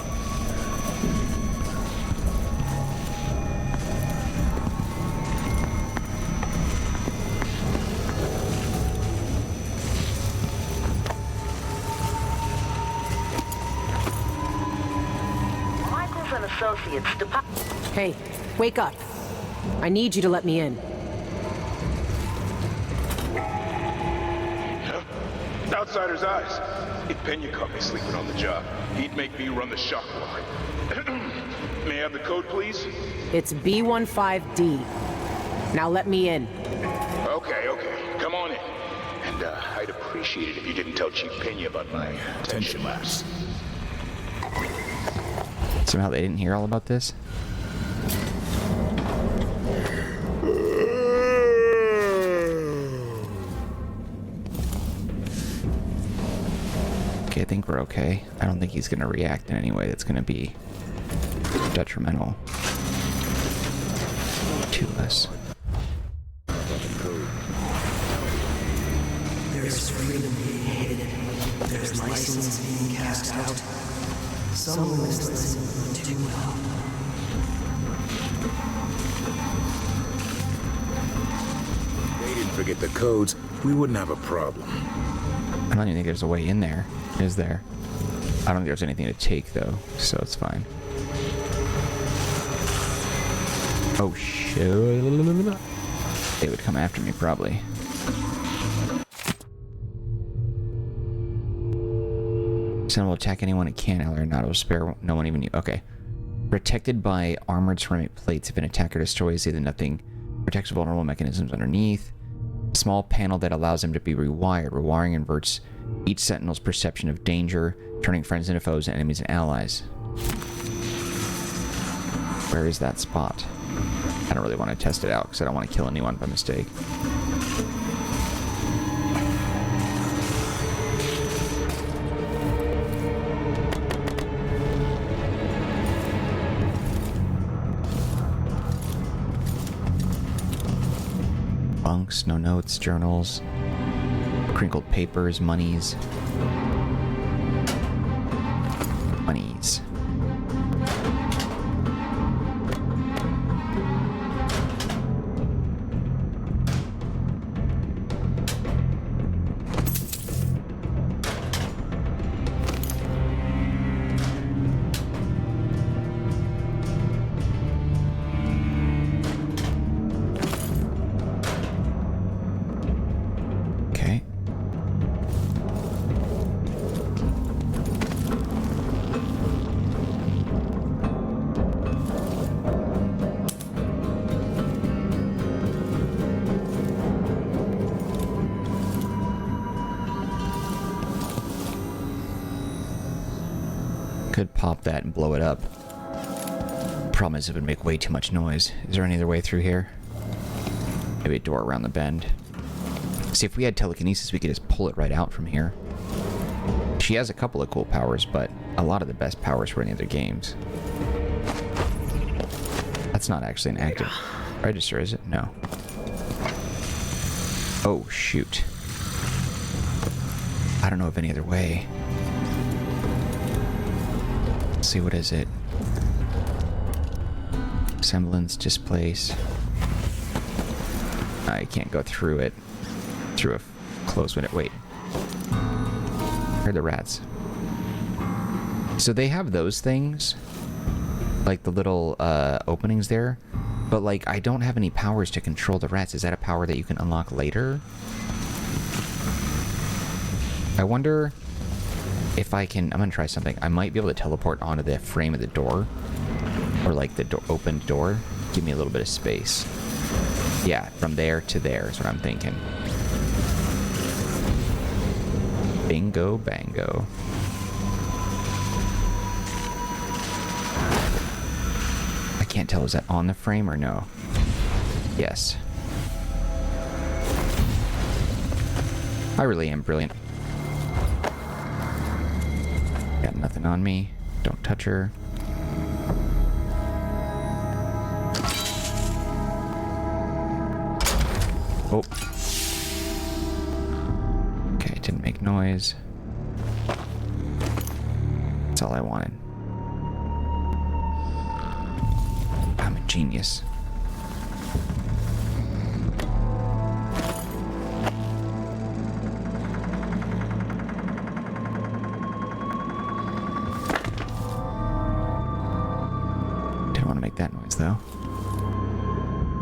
Michaels and Associates Hey, wake up. I need you to let me in. Outsider's eyes. If Pena caught me sleeping on the job, he'd make me run the shock walk. May I have the code, please? It's B15D. Now let me in. Okay. Come on in. And I'd appreciate it if you didn't tell Chief Pena about my tension lapse. Somehow they didn't hear all about this? Okay, I think we're okay. I don't think he's gonna react in any way that's gonna be detrimental to us. There's freedom being hated. There's license being cast out. Someone is listening too well. If they didn't forget the codes, we wouldn't have a problem. I don't even think there's a way in there. Is there? I don't think there's anything to take though, so it's fine. Oh shit. They would come after me probably. Sentinel will attack anyone it can, or not. It will spare no one, even you. Okay. Protected by armored ceramic plates. If an attacker destroys either nothing, protects vulnerable mechanisms underneath. Small panel that allows them to be rewired. Rewiring inverts each sentinel's perception of danger, turning friends into foes and enemies and allies. Where is that spot? I don't really want to test it out because I don't want to kill anyone by mistake. Bunks, no notes, journals, crinkled papers, monies. Monies. Could pop that and blow it up. Problem is it would make way too much noise. Is there any other way through here? Maybe a door around the bend. See, if we had telekinesis, we could just pull it right out from here. She has a couple of cool powers, but a lot of the best powers for any other games. That's not actually an active register, is it? No. Oh, shoot. I don't know of any other way. Let's see, what is it? Semblance, displace. I can't go through it. Through a closed window. Wait. Where are the rats? So they have those things. Like the little openings there. But like, I don't have any powers to control the rats. Is that a power that you can unlock later? I wonder if I can... I'm gonna try something. I might be able to teleport onto the frame of the door. Or like the opened door. Give me a little bit of space. Yeah, from there to there is what I'm thinking. Bingo bango. I can't tell, is that on the frame or no? Yes. I really am brilliant. Got nothing on me. Don't touch her. Oh. Okay, it didn't make noise. all I wanted. I'm a genius. Didn't want to make that noise, though.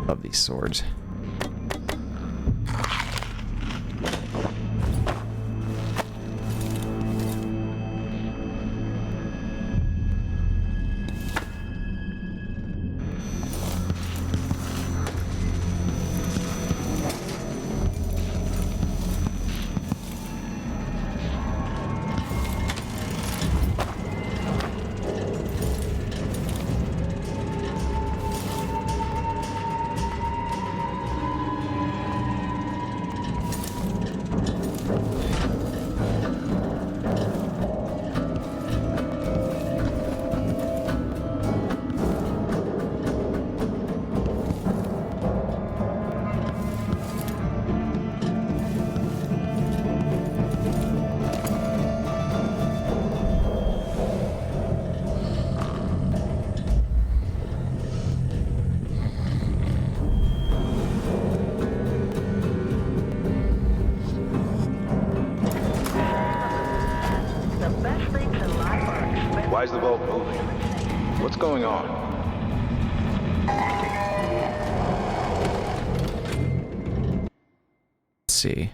Love these swords. Why is the vault moving? What's going on? Let's see.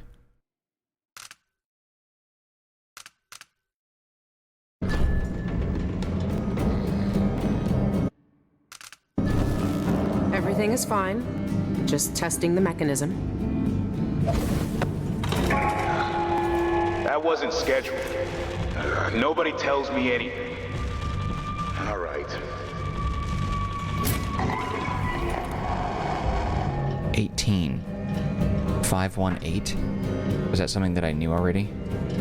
Everything is fine. Just testing the mechanism. That wasn't scheduled. Nobody tells me anything. All right. 18. 518. Was that something that I knew already?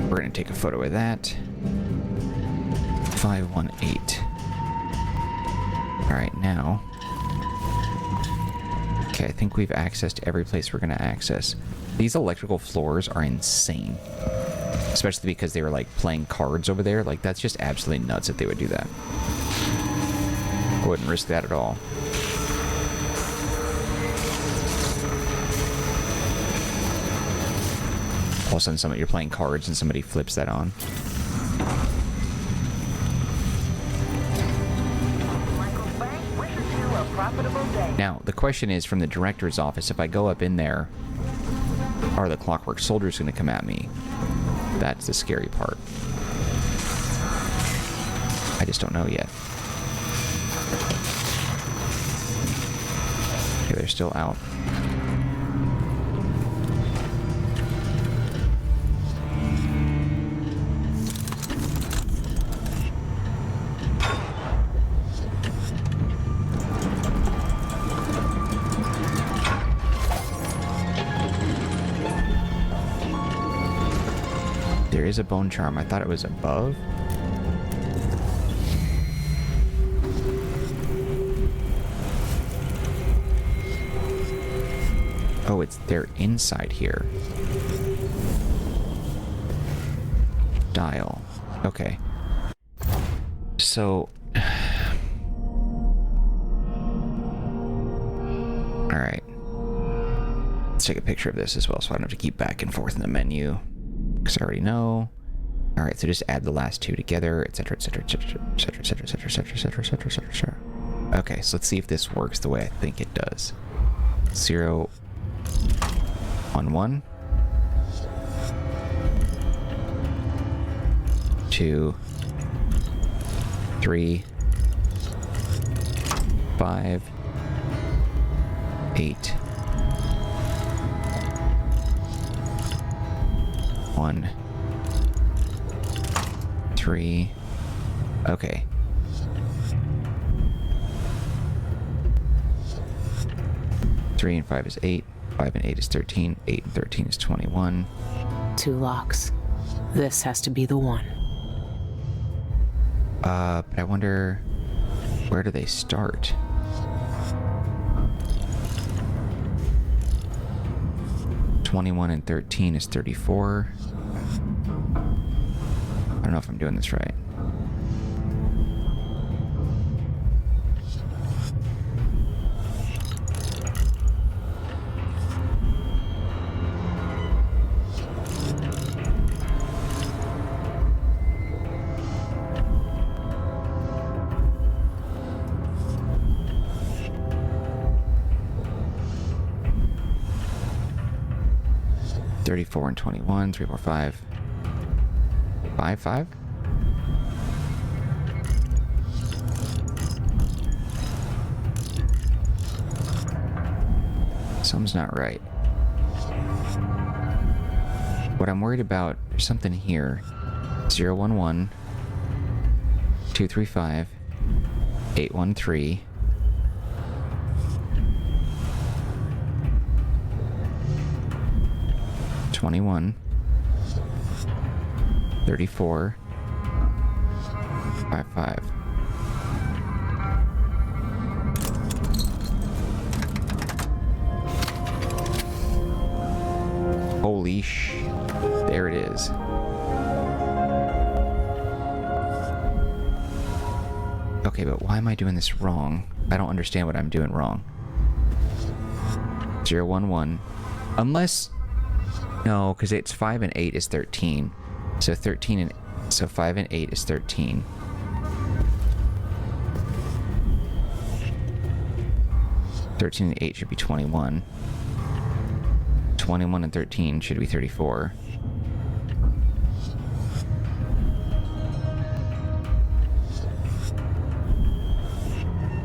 We're gonna take a photo of that. 518. Alright, now. Okay, I think we've accessed every place we're gonna access. These electrical floors are insane. Especially because they were like playing cards over there. Like, that's just absolutely nuts if they would do that. I wouldn't risk that at all. All of a sudden, you're playing cards and somebody flips that on. Now, the question is, from the director's office, if I go up in there, are the Clockwork Soldiers going to come at me? That's the scary part. I just don't know yet. Okay, they're still out. There is a bone charm. I thought it was above. Oh, they're inside here. Dial. Okay. So... Alright. Let's take a picture of this as well so I don't have to keep back and forth in the menu. Because I already know. Alright, so just add the last two together, etc, etc, etc, etc, etc, etc, etc, etc, etc, etc, etc. Okay, so let's see if this works the way I think it does. 0 on 1. 2 3 5 8 1 3. Okay. Three and 5 is 8. 5 and 8 is 13. 8 and 13 is 21. 2 locks. This has to be the one. But I wonder, where do they start? (21) and 13 is 34. I don't know if I'm doing this right. 34 and 21, 3, 4, 5. 5, 5? Something's not right. What I'm worried about, there's something here. 011, 235, 813. $21, 34, 55. Holy sh... There it is. Okay, but why am I doing this wrong? I don't understand what I'm doing wrong. 011. Unless... No, because it's 5 and 8 is 13. So 13 and... So 5 and 8 is 13. (13 and 8 should be 21. 21 and 13 should be 34.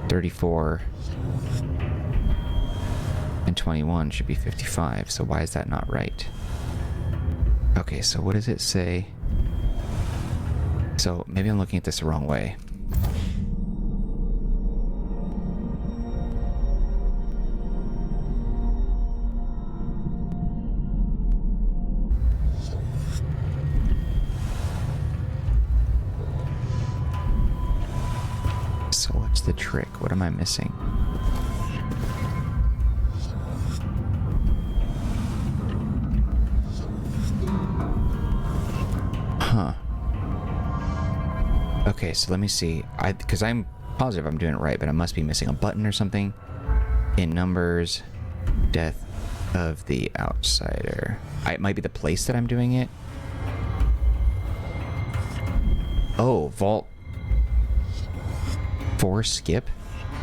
(34) and 21 should be 55. So why is that not right? Okay, so what does it say? So maybe I'm looking at this the wrong way. So what's the trick? What am I missing? Huh. Okay, so let me see. Because I'm positive I'm doing it right, but I must be missing a button or something. In numbers, death of the outsider. It might be the place that I'm doing it. Oh, vault 4 skip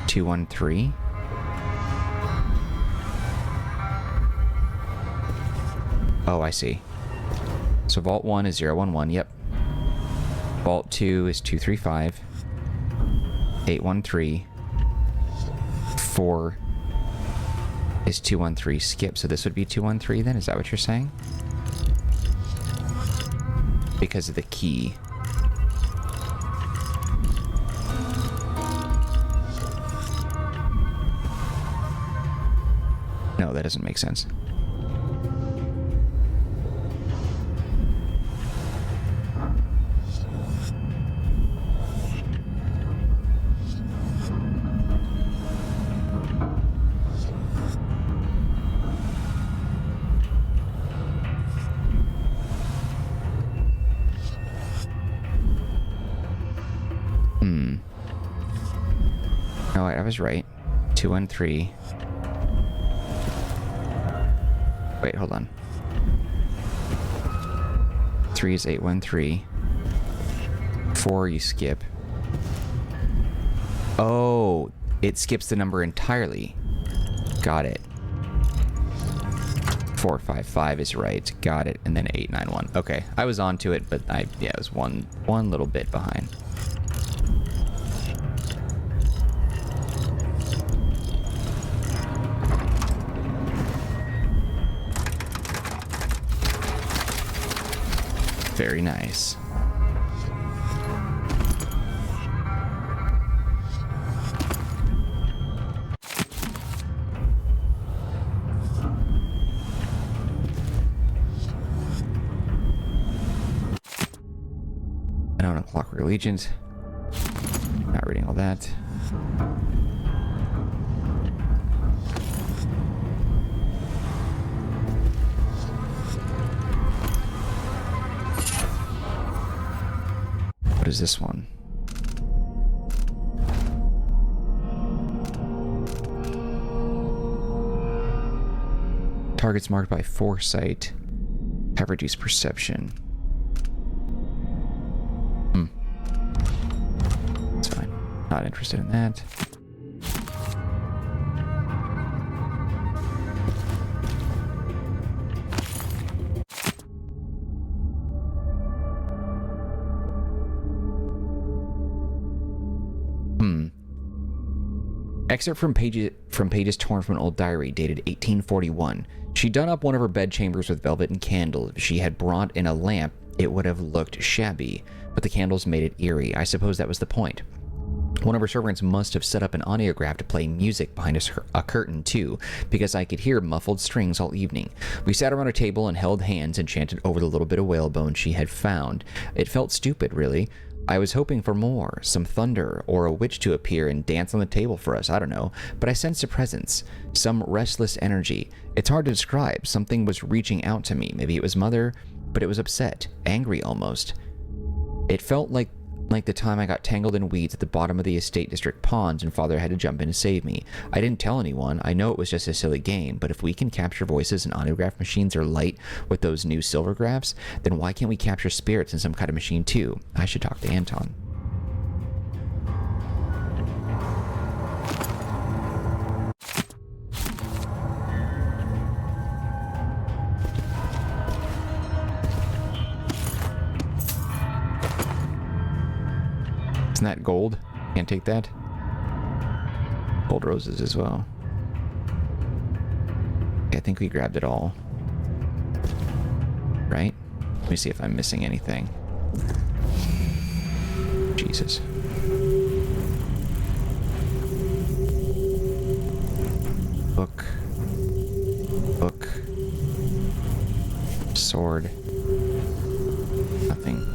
213. Oh, I see. So vault 1 is 011, yep. Vault 2 is 235. 813. 4 is 213 skip. So this would be 213 then? Is that what you're saying? Because of the key. No, that doesn't make sense. No, I was right. 213. Wait, hold on. 3 is 813. 4 you skip. Oh, it skips the number entirely. Got it. 455 is right. Got it. And then 891. Okay, I was onto it, but yeah, it was one little bit behind. Very nice. I don't know, Clockwork Allegiance. Not reading all that. What is this one? Targets marked by foresight have reduced perception. That's fine. Not interested in that. Excerpt from pages torn from an old diary dated 1841. She'd done up one of her bedchambers with velvet and candles. If she had brought in a lamp, it would have looked shabby, but the candles made it eerie. I suppose that was the point. One of her servants must have set up an audiograph to play music behind a curtain, too, because I could hear muffled strings all evening. We sat around a table and held hands and chanted over the little bit of whalebone she had found. It felt stupid, really. I was hoping for more, some thunder, or a witch to appear and dance on the table for us, I don't know, but I sensed a presence, some restless energy. It's hard to describe. Something was reaching out to me. Maybe it was Mother, but it was upset, angry almost. It felt like the time I got tangled in weeds at the bottom of the estate district ponds and Father had to jump in to save me. I didn't tell anyone. I know it was just a silly game, but if we can capture voices and audiograph machines are light with those new silvergraphs, then why can't we capture spirits in some kind of machine too? I should talk to Anton. Isn't that gold? Can't take that. Gold roses as well. Okay, I think we grabbed it all. Right? Let me see if I'm missing anything. Jesus. Book. Book. Sword. Nothing.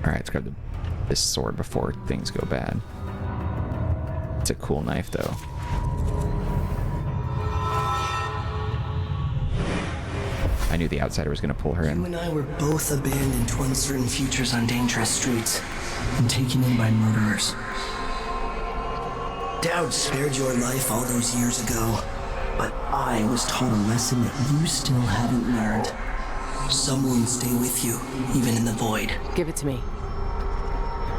Alright, let's grab this sword before things go bad. It's a cool knife, though. I knew the outsider was going to pull her in. You and I were both abandoned to uncertain futures on dangerous streets and taken in by murderers. Daud spared your life all those years ago, but I was taught a lesson that you still haven't learned. Some wounds stay with you, even in the void. Give it to me.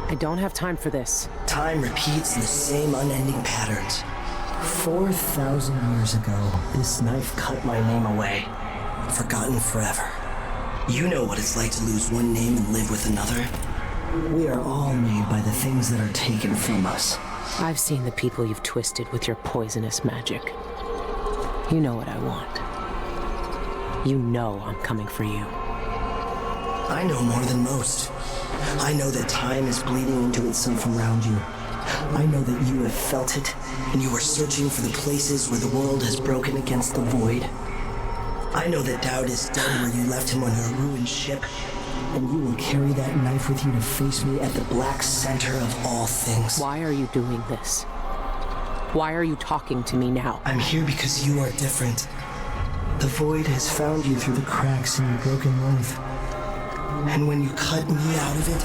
I don't have time for this. Time repeats the same unending patterns. 4,000 years ago, this knife cut my name away. Forgotten forever. You know what it's like to lose one name and live with another. We are all made by the things that are taken from us. I've seen the people you've twisted with your poisonous magic. You know what I want. You know I'm coming for you. I know more than most. I know that time is bleeding into itself around you. I know that you have felt it, and you are searching for the places where the world has broken against the void. I know that Daud is dead where you left him on your ruined ship, and you will carry that knife with you to face me at the black center of all things. Why are you doing this? Why are you talking to me now? I'm here because you are different. The void has found you through the cracks in your broken life. And when you cut me out of it,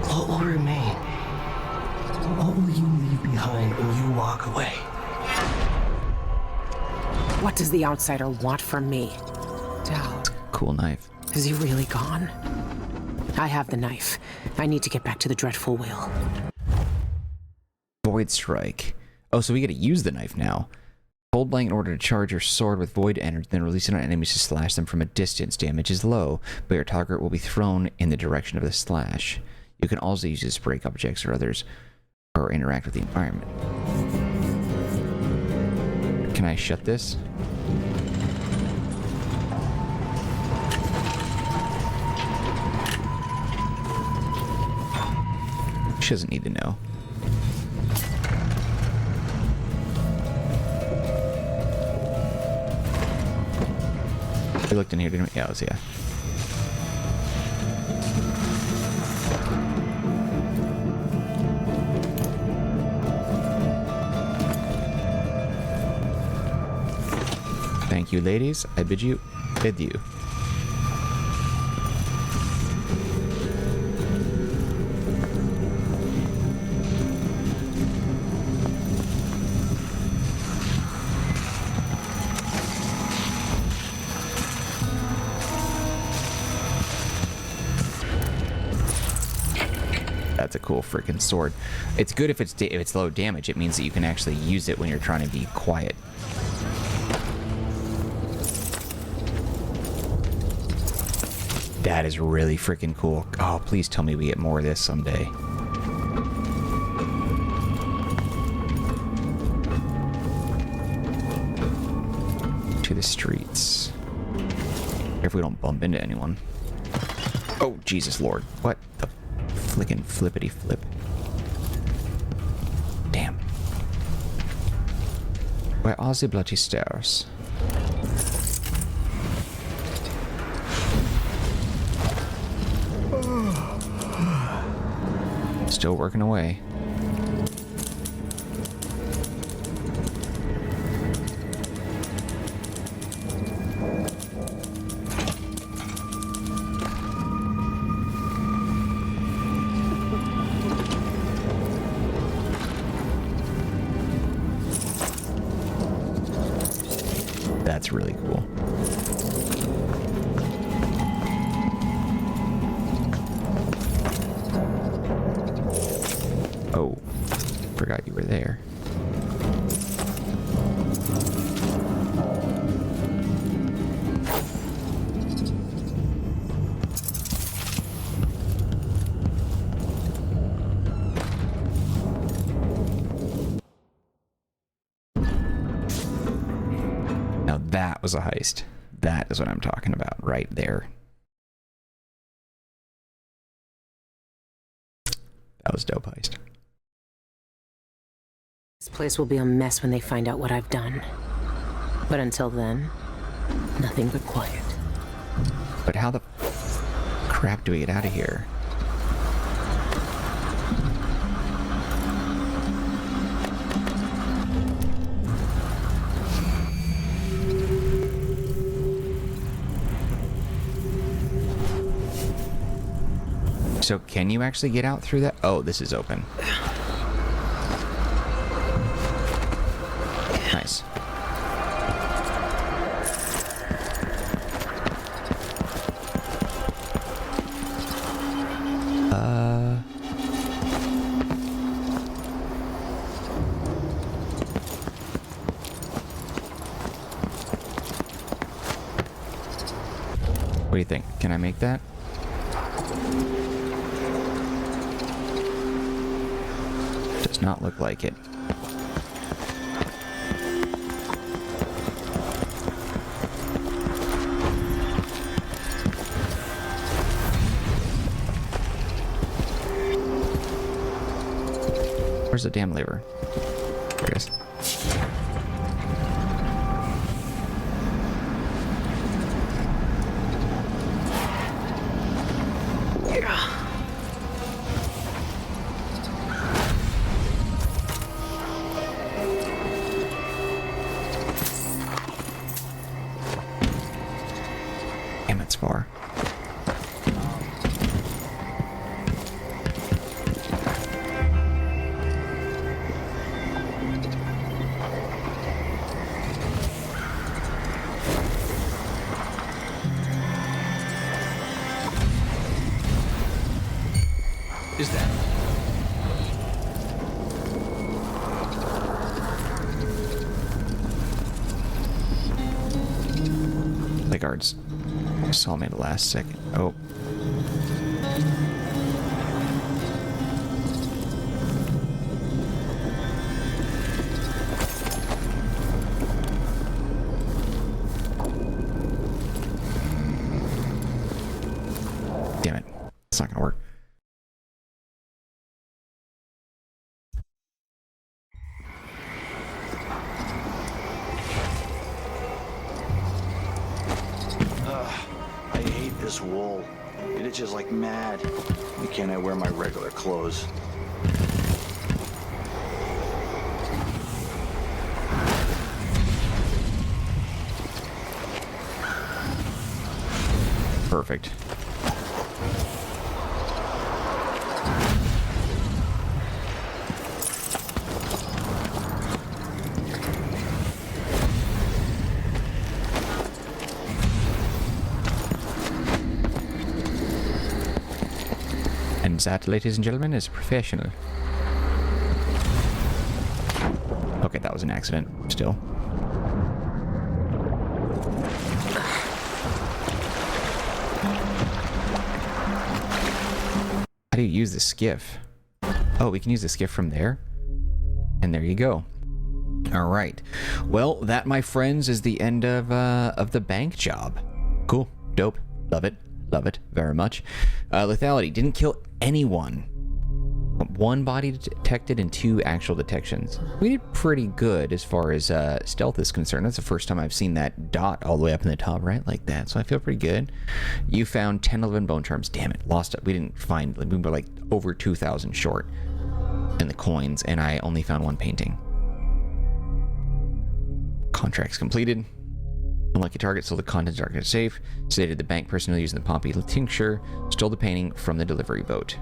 what will remain? What will you leave behind when you walk away? What does the outsider want from me? Daud. Cool knife. Is he really gone? I have the knife. I need to get back to the dreadful wheel. Void strike. Oh, so we gotta use the knife now. Hold blank in order to charge your sword with void energy, then release it on enemies to slash them from a distance. Damage is low, but your target will be thrown in the direction of the slash. You can also use this to break objects or others, or interact with the environment. Can I shut this? She doesn't need to know. We looked in here, didn't we? Yeah, it was, yeah. Thank you, ladies. I bid you. That's a cool freaking sword. It's good if it's low damage. It means that you can actually use it when you're trying to be quiet. That is really freaking cool. Oh, please tell me we get more of this someday. to the streets. If we don't bump into anyone. Oh, Jesus Lord. What the flickin' flippity flip? Damn. Where are the bloody stairs? Still working away. That's really cool. Oh, forgot you were there. Now that was a heist. That is what I'm talking about right there. That was dope heist. This place will be a mess when they find out what I've done. But until then, nothing but quiet. But how the crap do we get out of here? So can you actually get out through that? Oh, this is open. Nice. What do you think? Can I make that? Does not look like it. Where's the damn lever? There it is. Damn, it's far. Is that? The guards saw me the last second. Oh. Damn it. It's not gonna work. I hate this wool. It itches like mad. Why can't I wear my regular clothes? Perfect. And that, ladies and gentlemen, is professional. Okay, that was an accident, still. How do you use the skiff? Oh, we can use the skiff from there? And there you go. All right. Well, that, my friends, is the end of the bank job. Cool. Dope. Love it. Love it very much. Lethality. Didn't kill anyone. 1 body detected and 2 actual detections. We did pretty good as far as stealth is concerned. That's the first time I've seen that dot all the way up in the top right like that, so I feel pretty good. You found 10 11 bone charms. Damn it, lost it. We didn't find, we were like over 2,000 short in the coins, and I only found 1 painting. Contracts completed. Unlucky target, stole the contents of darkness safe. Sedated the bank personnel using the poppy tincture. Stole the painting from the delivery boat.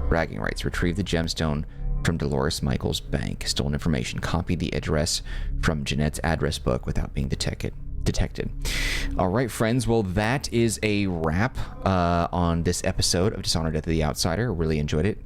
Bragging rights. Retrieve the gemstone from Dolores Michaels' bank. Stolen information. Copied the address from Jeanette's address book without being detected. All right, friends. Well, that is a wrap on this episode of Dishonored: Death of the Outsider. Really enjoyed it.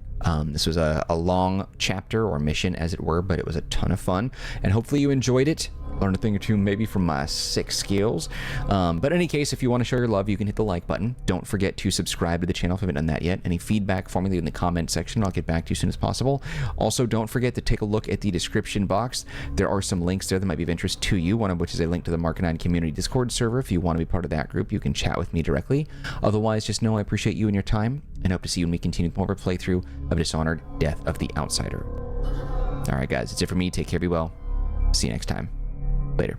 This was a long chapter or mission, as it were, but it was a ton of fun, and hopefully you enjoyed it. Learned a thing or two maybe from my 6 skills. But in any case, if you want to show your love, you can hit the like button. Don't forget to subscribe to the channel if you haven't done that yet. Any feedback for me in the comment section, I'll get back to you as soon as possible. Also, don't forget to take a look at the description box. There are some links there that might be of interest to you, one of which is a link to the Marcanine community Discord server. If you want to be part of that group, you can chat with me directly. Otherwise, just know I appreciate you and your time, and hope to see you when we continue more of our playthrough of Dishonored: Death of the Outsider. Alright guys, that's it for me. Take care, be well. See you next time. Later.